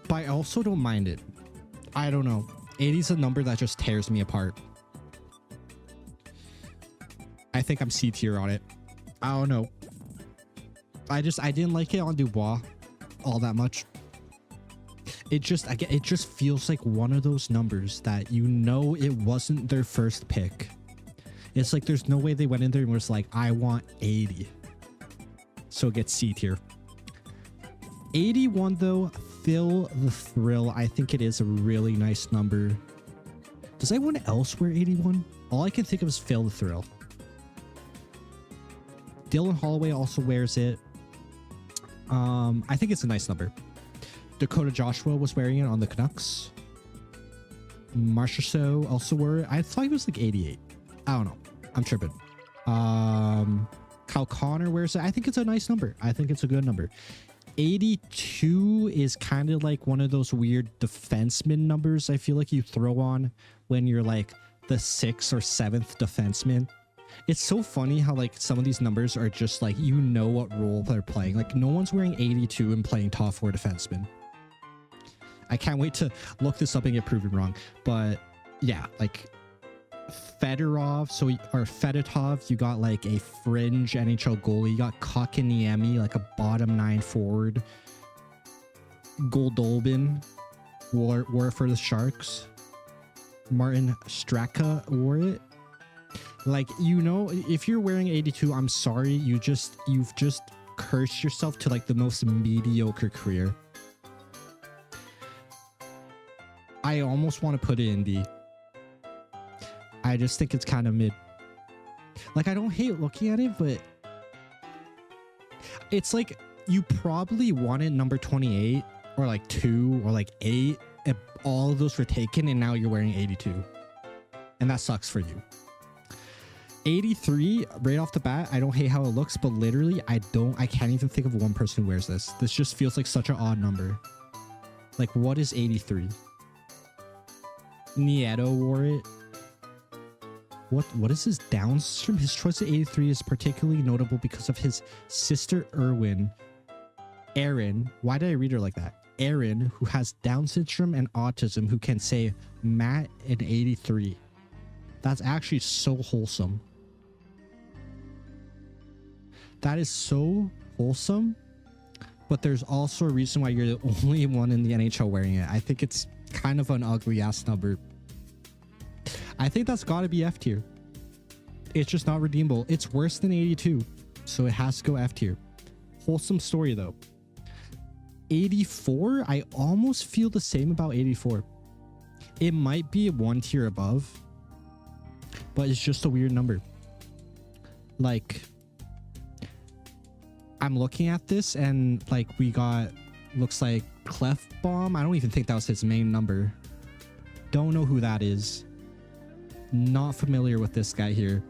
but I also don't mind it. I don't know. 80 is a number that just tears me apart. I think I'm C tier on it. I don't know. I didn't like it on Dubois all that much. It just feels like one of those numbers that you know it wasn't their first pick. It's like there's no way they went in there and was like, I want 80. So it gets C tier. 81 though, Phil the Thrill. I think it is a really nice number. Does anyone else wear 81? All I can think of is Phil the Thrill. Dylan Holloway also wears it. I think it's a nice number. Dakota Joshua was wearing it on the Canucks. Marchessault also wore it. I thought he was like 88. I don't know. I'm tripping. Kyle Connor wears it. I think it's a nice number. I think it's a good number. 82 is kind of like one of those weird defenseman numbers I feel like you throw on when you're like the 6th or 7th defenseman. It's so funny how like some of these numbers are just like, you know what role they're playing. Like no one's wearing 82 and playing top 4 defenseman. I can't wait to look this up and get proven wrong. But yeah, like Fedorov, or Fedotov, you got like a fringe NHL goalie. You got Kotkaniemi, like a bottom 9 forward. Goldobin wore it for the Sharks. Martin Straka wore it. Like, you know, if you're wearing 82, I'm sorry, you've just cursed yourself to like the most mediocre career. I almost want to put it in D. I just think it's kind of mid. Like, I don't hate looking at it, but it's like you probably wanted number 28 or like 2 or like 8, and all of those were taken, and now you're wearing 82, and that sucks for you. 83, right off the bat, I don't hate how it looks, but literally I can't even think of one person who wears this. This just feels like such an odd number. Like, what is 83? Nieto wore it. What is his Down syndrome? His choice of 83 is particularly notable because of his sister Erin. Why did I read her like that? Erin, who has Down syndrome and autism, who can say Matt in 83. That's actually so wholesome. That is so wholesome, but there's also a reason why you're the only one in the NHL wearing it. I think it's kind of an ugly ass number. I think that's got to be F tier. It's just not redeemable. It's worse than 82, so it has to go F tier. Wholesome story though. 84, I almost feel the same about 84. It might be one tier above, but it's just a weird number. Like, I'm looking at this and like we got, looks like Clef Bomb. I don't even think that was his main number. Don't know who that is. Not familiar with this guy here.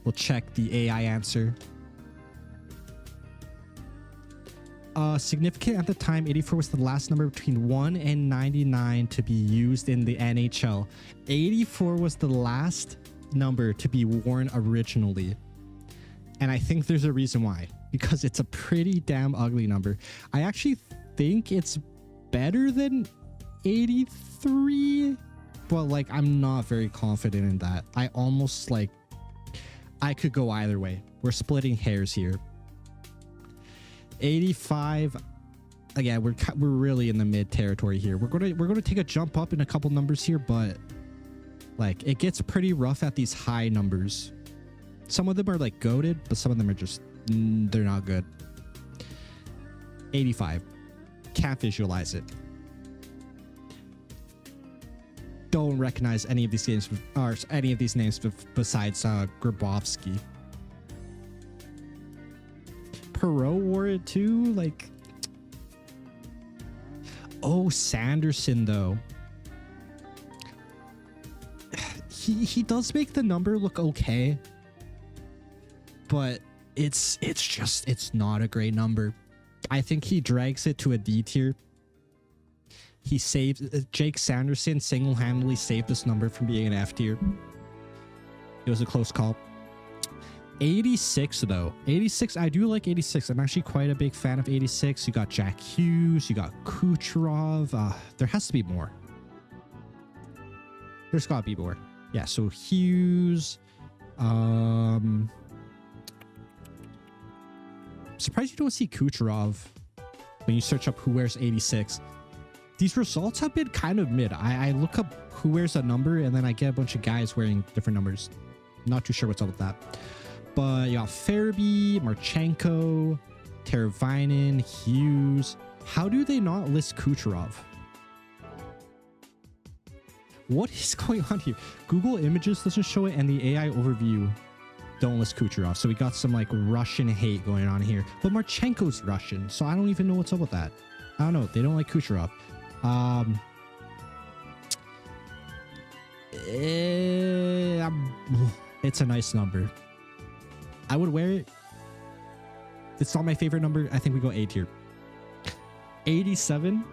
We'll check the AI answer. Significant at the time, 84 was the last number between 1 and 99 to be used in the NHL. 84 was the last number to be worn originally. And I think there's a reason why. Because it's a pretty damn ugly number. I actually think it's better than 83. But like, I'm not very confident in that. I almost like, I could go either way. We're splitting hairs here. 85. Again, we're really in the mid territory here. We're gonna take a jump up in a couple numbers here, but like it gets pretty rough at these high numbers. Some of them are like goated, but some of them are just they're not good. 85. Can't visualize it. Don't recognize any of these games or any of these names besides Grabowski. Perot wore it too, like. Oh, Sanderson though. He does make the number look okay, but it's not a great number. I think he drags it to a D tier. He saves Jake Sanderson single-handedly saved this number from being an F tier. It was a close call. 86 though. 86, I do like 86. I'm actually quite a big fan of 86. You got Jack Hughes, you got Kucherov. There has to be more. There's gotta be more. Yeah, so Hughes. Surprised you don't see Kucherov when you search up who wears 86. These results have been kind of mid. I look up who wears a number and then I get a bunch of guys wearing different numbers. Not too sure what's up with that. But you got Farabee, Marchenko, Teravainen, Hughes. How do they not list Kucherov? What is going on here? Google Images doesn't show it and the AI overview don't list Kucherov. So we got some like Russian hate going on here. But Marchenko's Russian, so I don't even know what's up with that. I don't know. They don't like Kucherov. It's a nice number. I would wear it. It's not my favorite number. I think we go A tier. 87.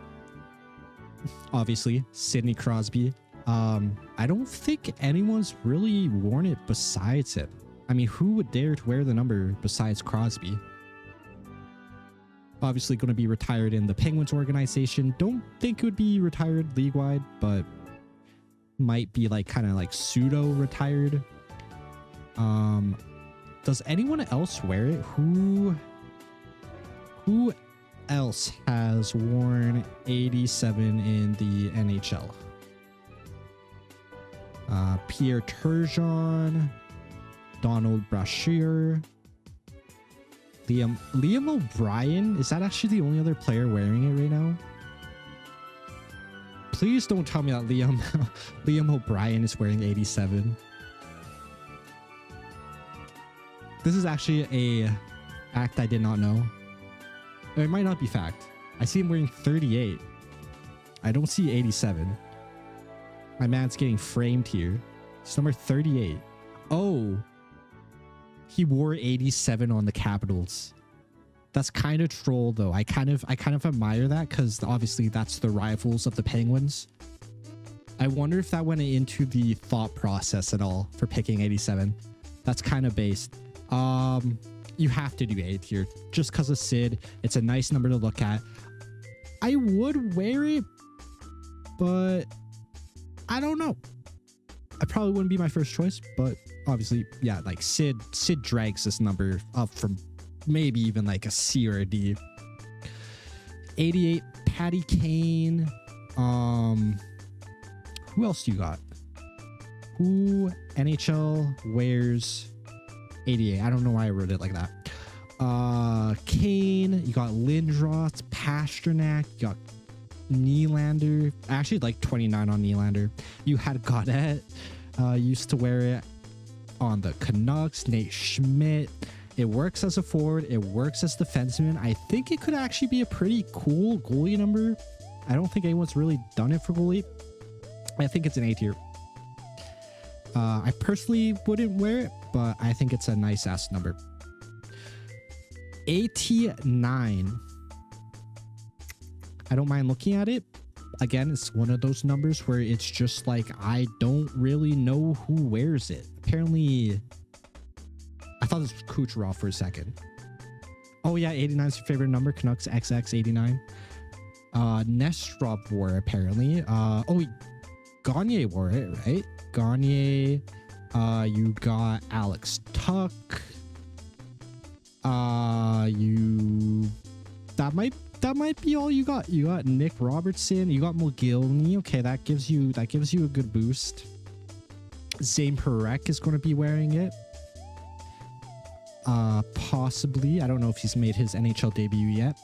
Obviously, Sidney Crosby. I don't think anyone's really worn it besides him. I mean, who would dare to wear the number besides Crosby? Obviously going to be retired in the Penguins organization. Don't think it would be retired league-wide, but might be like kind of like pseudo-retired. Does anyone else wear it? Who else has worn 87 in the NHL? Pierre Turgeon, Donald Brashear, Liam O'Brien. Is that actually the only other player wearing it right now? Please don't tell me that Liam O'Brien is wearing 87. This is actually a fact I did not know. Or it might not be fact. I see him wearing 38. I don't see 87. My man's getting framed here. It's number 38. Oh. He wore 87 on the Capitals. That's kind of troll though. I kind of admire that because obviously that's the rivals of the Penguins. I wonder if that went into the thought process at all for picking 87. That's kind of based. You have to do A tier just because of Sid. It's a nice number to look at. I would wear it, but I don't know. I probably wouldn't be my first choice, but obviously, yeah, like Sid drags this number up from maybe even like a C or a D. 88, Patty Kane. Who else do you got? Who NHL wears 88? I don't know why I wrote it like that. Kane, you got Lindros, Pasternak, you got Nylander. I actually like 29 on Nylander. You had Gaudette, used to wear it on the Canucks. Nate Schmidt. It works as a forward. It works as defenseman. I think it could actually be a pretty cool goalie number. I don't think anyone's really done it for goalie. I think it's an A tier. I personally wouldn't wear it, but I think it's a nice ass number. 89. I don't mind looking at it. Again, it's one of those numbers where it's just like, I don't really know who wears it. Apparently, I thought this was Kucherov for a second. Oh yeah, 89 is your favorite number. Canucks XX 89. Nestrov wore it, apparently. Gagne wore it, right? Gagne. You got Alex Tuck. That might be all you got. You got Nick Robertson. You got Mogilny. Okay, that gives you a good boost. Zane Parekh is going to be wearing it. Possibly. I don't know if he's made his NHL debut yet.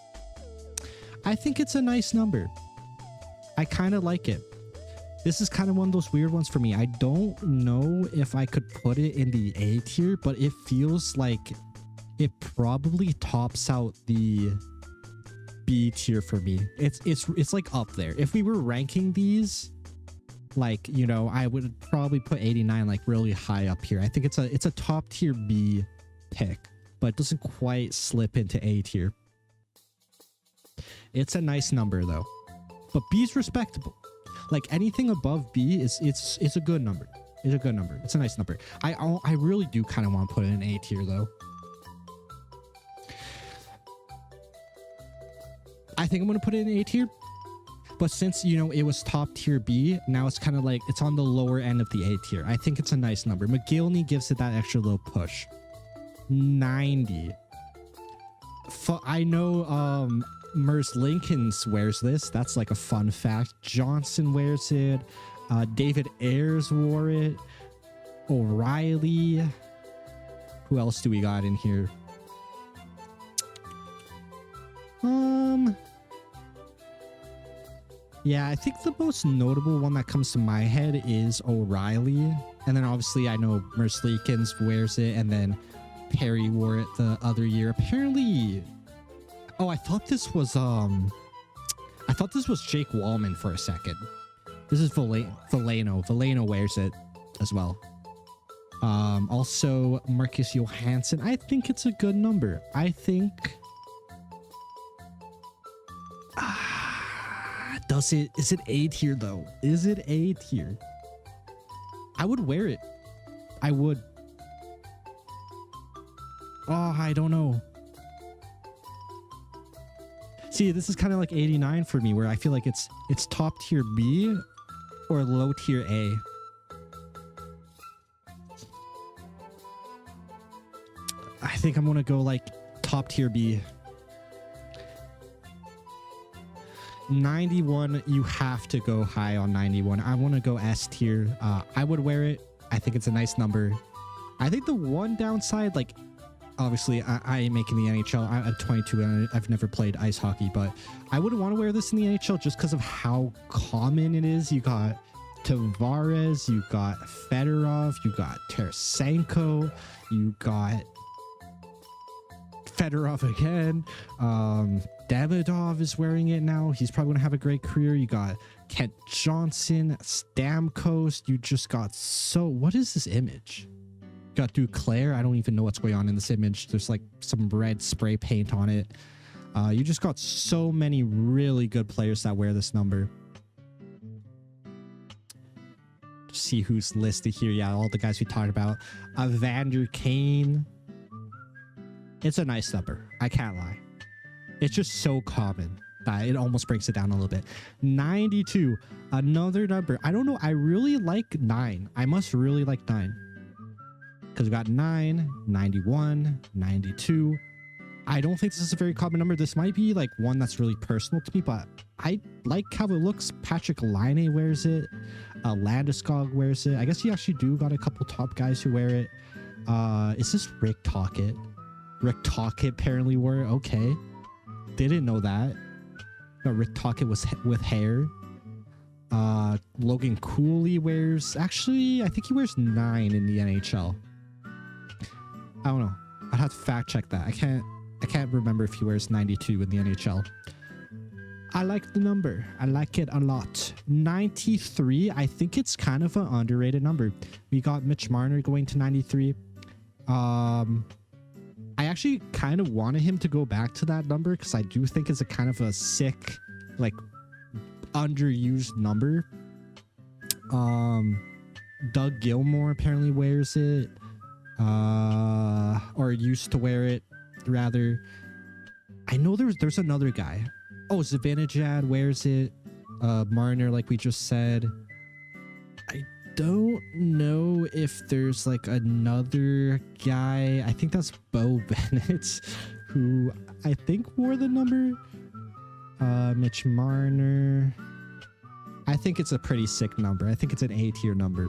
I think it's a nice number. I kind of like it. This is kind of one of those weird ones for me. I don't know if I could put it in the A tier, but it feels like it probably tops out the B tier for me. It's like up there. If we were ranking these, like, you know, I would probably put 89 like really high up here. I think it's a top tier B pick, but it doesn't quite slip into A tier. It's a nice number though, but B's respectable. Like anything above B is it's a good number. It's a good number. It's a nice number. I really do kind of want to put it in A tier though. I think I'm going to put it in A tier, but since, you know, it was top tier B, now it's kind of like it's on the lower end of the A tier. I think it's a nice number. Mogilny gives it that extra little push. 90. I know Merce Lincolns wears this. That's like a fun fact. Johnson wears it. David Ayers wore it. O'Reilly. Who else do we got in here? Yeah, I think the most notable one that comes to my head is O'Reilly. And then obviously I know Merce Lincolns wears it, and then Perry wore it the other year. Apparently, oh, I thought this was Jake Wallman for a second. This is Valeno. Valeno wears it as well. Also Marcus Johansson. I think it's a good number. I think is it A tier though? Is it A tier? I would wear it. I would. Oh, I don't know. See, this is kind of like 89 for me, where I feel like it's top tier B or low tier A. I think I'm gonna go like top tier B. 91, you have to go high on 91. I want to go S tier. I would wear it. I think it's a nice number. I think the one downside, like, obviously I ain't making the NHL. I'm 22 and I've never played ice hockey, but I wouldn't want to wear this in the NHL just because of how common it is. You got Tavares, you got Fedorov, you got Tarasenko, you got Fedorov again. Davidov is wearing it now. He's probably going to have a great career. You got Kent Johnson, Stamkos. You just got what is this image? You got Duclair. I don't even know what's going on in this image. There's like some red spray paint on it. You just got so many really good players that wear this number. See who's listed here. Yeah, all the guys we talked about. Evander Kane. It's a nice number. I can't lie. It's just so common. It almost breaks it down a little bit. 92, another number. I don't know. I really like 9. I must really like 9. Because we got 9, 91, 92. I don't think this is a very common number. This might be like one that's really personal to me, but I like how it looks. Patrick Laine wears it. Landeskog wears it. I guess you actually do got a couple top guys who wear it. Is this Rick Tocchet? Rick Tocchet apparently wore it. Okay. Didn't know that. No, Rick Tocchet was with hair. Logan Cooley wears... Actually, I think he wears 9 in the NHL. I don't know. I'd have to fact check that. I can't remember if he wears 92 in the NHL. I like the number. I like it a lot. 93, I think it's kind of an underrated number. We got Mitch Marner going to 93. I actually kind of wanted him to go back to that number because I do think it's a kind of a sick, like, underused number. Doug Gilmour apparently wears it. Or used to wear it, rather. I know there's another guy. Oh, Zibanejad wears it. Marner, like we just said. I don't know if there's like another guy. I think that's Bo Bennett, who I think wore the number. Mitch Marner. I think it's a pretty sick number. I think it's an A-tier number.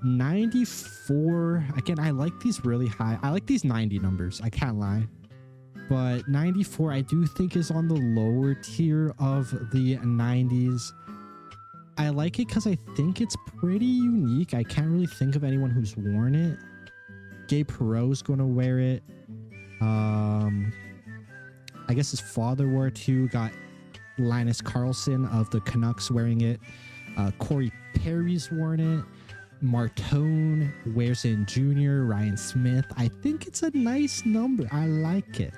94. Again, I like these really high. I like these 90 numbers. I can't lie. But 94, I do think is on the lower tier of the 90s. I like it because I think it's pretty unique. I can't really think of anyone who's worn it. Gabe Perreault's going to wear it. I guess his father wore it too. Got Linus Karlsson of the Canucks wearing it. Corey Perry's worn it. Martone wears it in Junior. Ryan Smith. I think it's a nice number. I like it.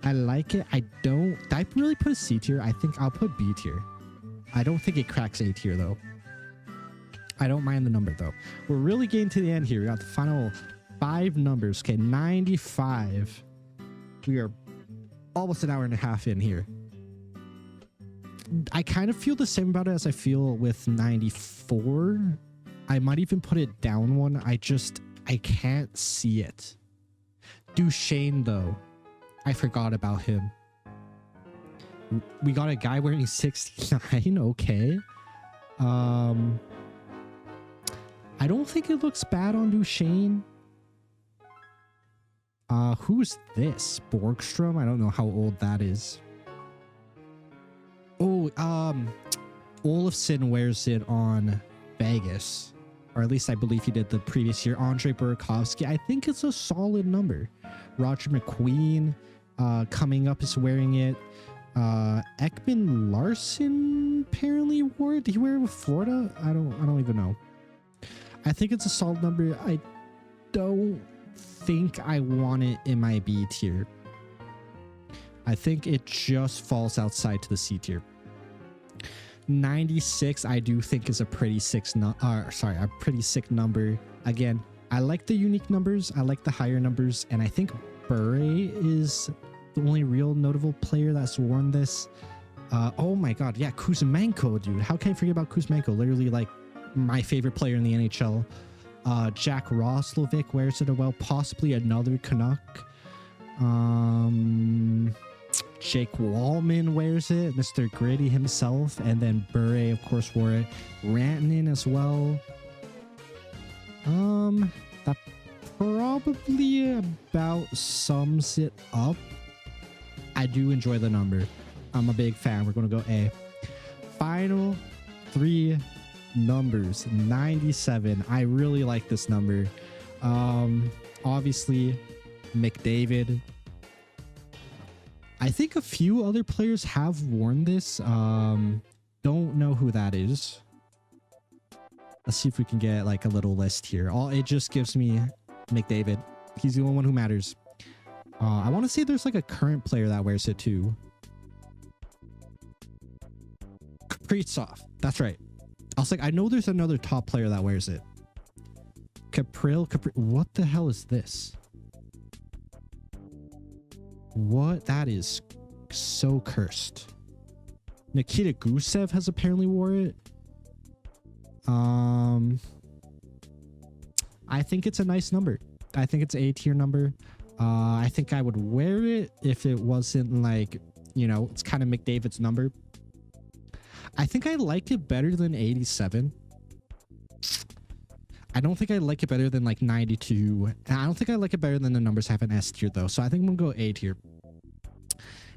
I like it. Did I really put a C tier? I think I'll put B tier. I don't think it cracks A tier though. I don't mind the number though. We're really getting to the end here. We got the final 5 numbers. Okay, 95. We are almost an hour and a half in here. I kind of feel the same about it as I feel with 94. I might even put it down one. I can't see it. Duchesne though. I forgot about him. We got a guy wearing 69. Okay. I don't think it looks bad on Duchesne. Who's this? Borgstrom? I don't know how old that is. Oh, Olofsson wears it on Vegas. Or at least I believe he did the previous year. Andre Burakovsky. I think it's a solid number. Roger McQueen coming up is wearing it. Ekman Larson apparently wore it. Did he wear it with Florida? I don't even know. I think it's a solid number. I don't think I want it in my B tier. I think it just falls outside to the C tier. 96 I do think is a pretty sick number. Again, I like the unique numbers. I like the higher numbers, and I think Bure is the only real notable player that's worn this. Oh my god, yeah, Kuzmenko, dude. How can I forget about Kuzmenko? Literally like my favorite player in the NHL. Jack Roslovic wears it as well, possibly another Canuck. Jake Wallman wears it, Mr. Gritty himself, and then Bure, of course, wore it. Rantanen as well. That probably about sums it up. I do enjoy the number. I'm a big fan. We're going to go A. Final 3 numbers. 97. I really like this number. Obviously, McDavid. I think a few other players have worn this. Don't know who that is. Let's see if we can get like a little list here. It just gives me McDavid. He's the only one who matters. I want to say there's like a current player that wears it too. Kaprizov. That's right. I was like, I know there's another top player that wears it. What the hell is this? What? That is So cursed. Nikita Gusev has apparently wore it. I think it's a nice number. I think it's an A tier number. I think I would wear it if it wasn't like, you know, it's kind of McDavid's number. I think I like it better than 87. I don't think I like it better than like 92. I don't think I like it better than the numbers I have in S tier though. So I think I'm gonna go A tier.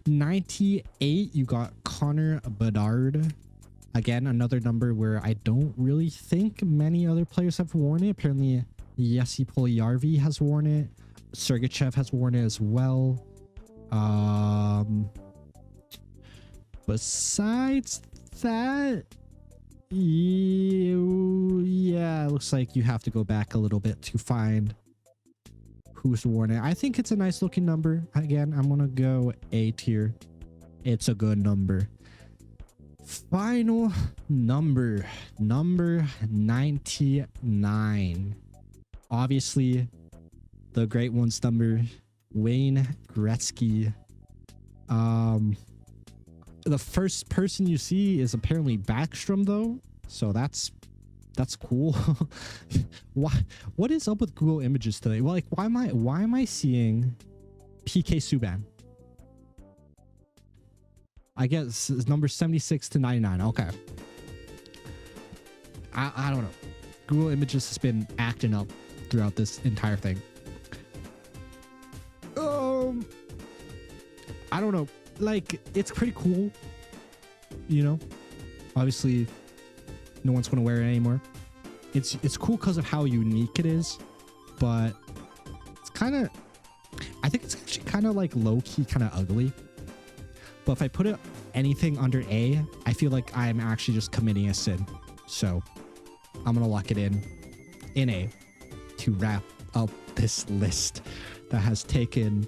98, you got Connor Bedard. Again, another number where I don't really think many other players have worn it. Apparently, Jesse Puljujärvi has worn it. Sergachev has worn it as well. Besides that, yeah, it looks like you have to go back a little bit to find who's worn it. I think it's a nice looking number. Again, I'm gonna go A tier. It's a good number. Final number 99. Obviously, the great one's number, Wayne Gretzky. The first person you see is apparently Backstrom though, so that's cool. What is up with Google Images today? Well, like why am I seeing PK Subban? I guess it's number 76 to 99. Okay. I don't know. Google Images has been acting up throughout this entire thing. I don't know. Like, it's pretty cool. You know? Obviously, no one's gonna wear it anymore. It's cool because of how unique it is, but it's kind of, I think it's actually kind of like low-key kind of ugly. But if I put it anything under A, I feel like I'm actually just committing a sin. So I'm gonna lock it in A to wrap up this list that has taken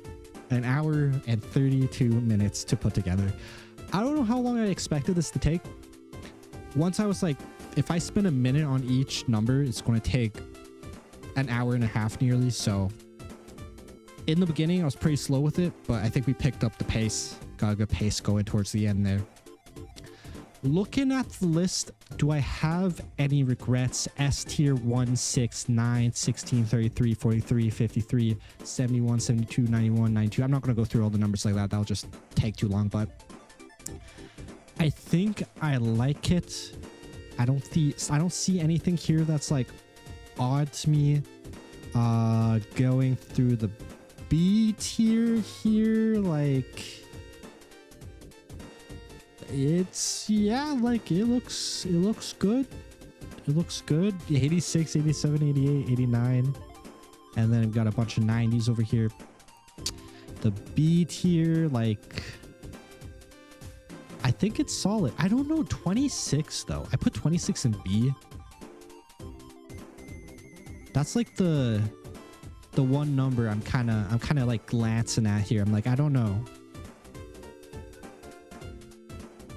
an hour and 32 minutes to put together. I don't know how long I expected this to take. Once I was like, if I spend a minute on each number, it's going to take an hour and a half nearly. So in the beginning, I was pretty slow with it, but I think we picked up the pace. Got a good pace going towards the end there. Looking at the list, do I have any regrets? S tier 1, 6, 9, 16, 33, 43, 53, 71, 72, 91, 92. I'm not going to go through all the numbers like that. That'll just take too long, but I think I like it. I don't see anything here that's like odd to me. Going through the B tier here, like it's, yeah, like it looks good. It looks good. 86, 87, 88, 89, and then we've got a bunch of 90s over here. The B tier, like I think it's solid. I don't know. 26 though. I put 26 in B. That's like the one number I'm kind of like glancing at here. I'm like, I don't know.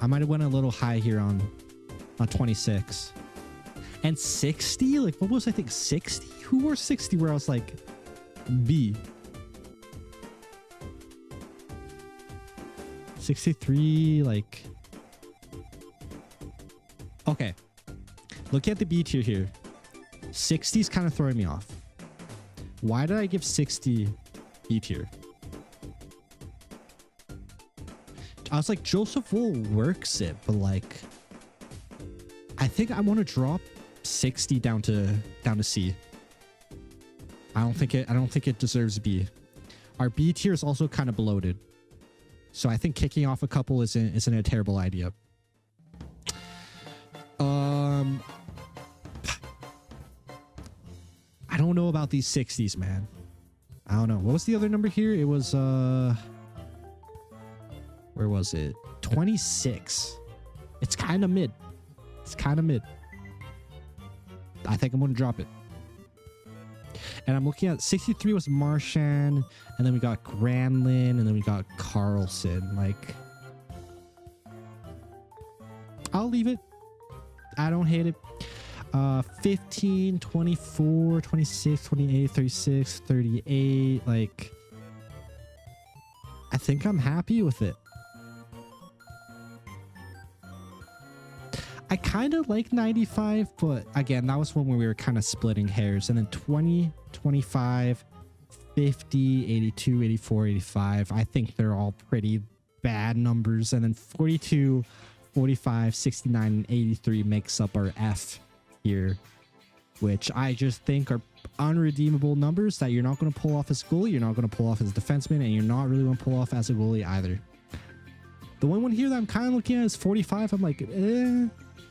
I might have went a little high here on 26. And 60? Like, what was, I think 60? Who wore 60 where I was like B? 63, like, okay, look at the B tier here. 60's kind of throwing me off. Why did I give 60 B tier? I was like, Joseph Wool works it, but like I think I want to drop 60 down to C. I don't think it deserves B. Our B tier is also kind of bloated. So I think kicking off a couple isn't a terrible idea. I don't know about these 60s, man. I don't know. What was the other number here? It was where was it? 26. It's kind of mid. I think I'm going to drop it. And I'm looking at 63 was Marchand, and then we got Granlund, and then we got Carlson. Like, I'll leave it. I don't hate it. 15, 24, 26, 28, 36, 38. Like, I think I'm happy with it. I kind of like 95, but again, that was when we were kind of splitting hairs. And then 20, 25, 50, 82, 84, 85. I think they're all pretty bad numbers. And then 42, 45, 69, and 83 makes up our F here, which I just think are unredeemable numbers that you're not going to pull off as a goalie, you're not going to pull off as a defenseman, and you're not really going to pull off as a goalie either. The one here that I'm kind of looking at is 45. I'm like, eh.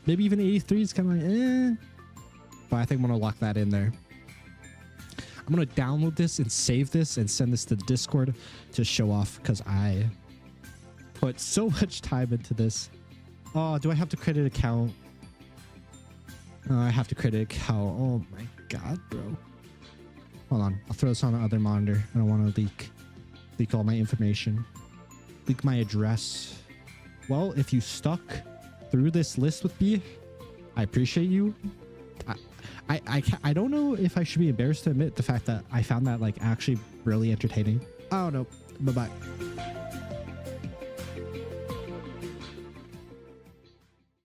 Maybe even 83 is kind of like, eh. But I think I'm going to lock that in there. I'm going to download this and save this and send this to the Discord to show off because I put so much time into this. Oh, do I have to create an account? I have to create an account. Oh my god, bro. Hold on. I'll throw this on the other monitor. I don't want to leak all my information. Leak my address. Well, if you stuck through this list with me, I appreciate you. I don't know if I should be embarrassed to admit the fact that I found that like actually really entertaining. I don't know. Bye-bye.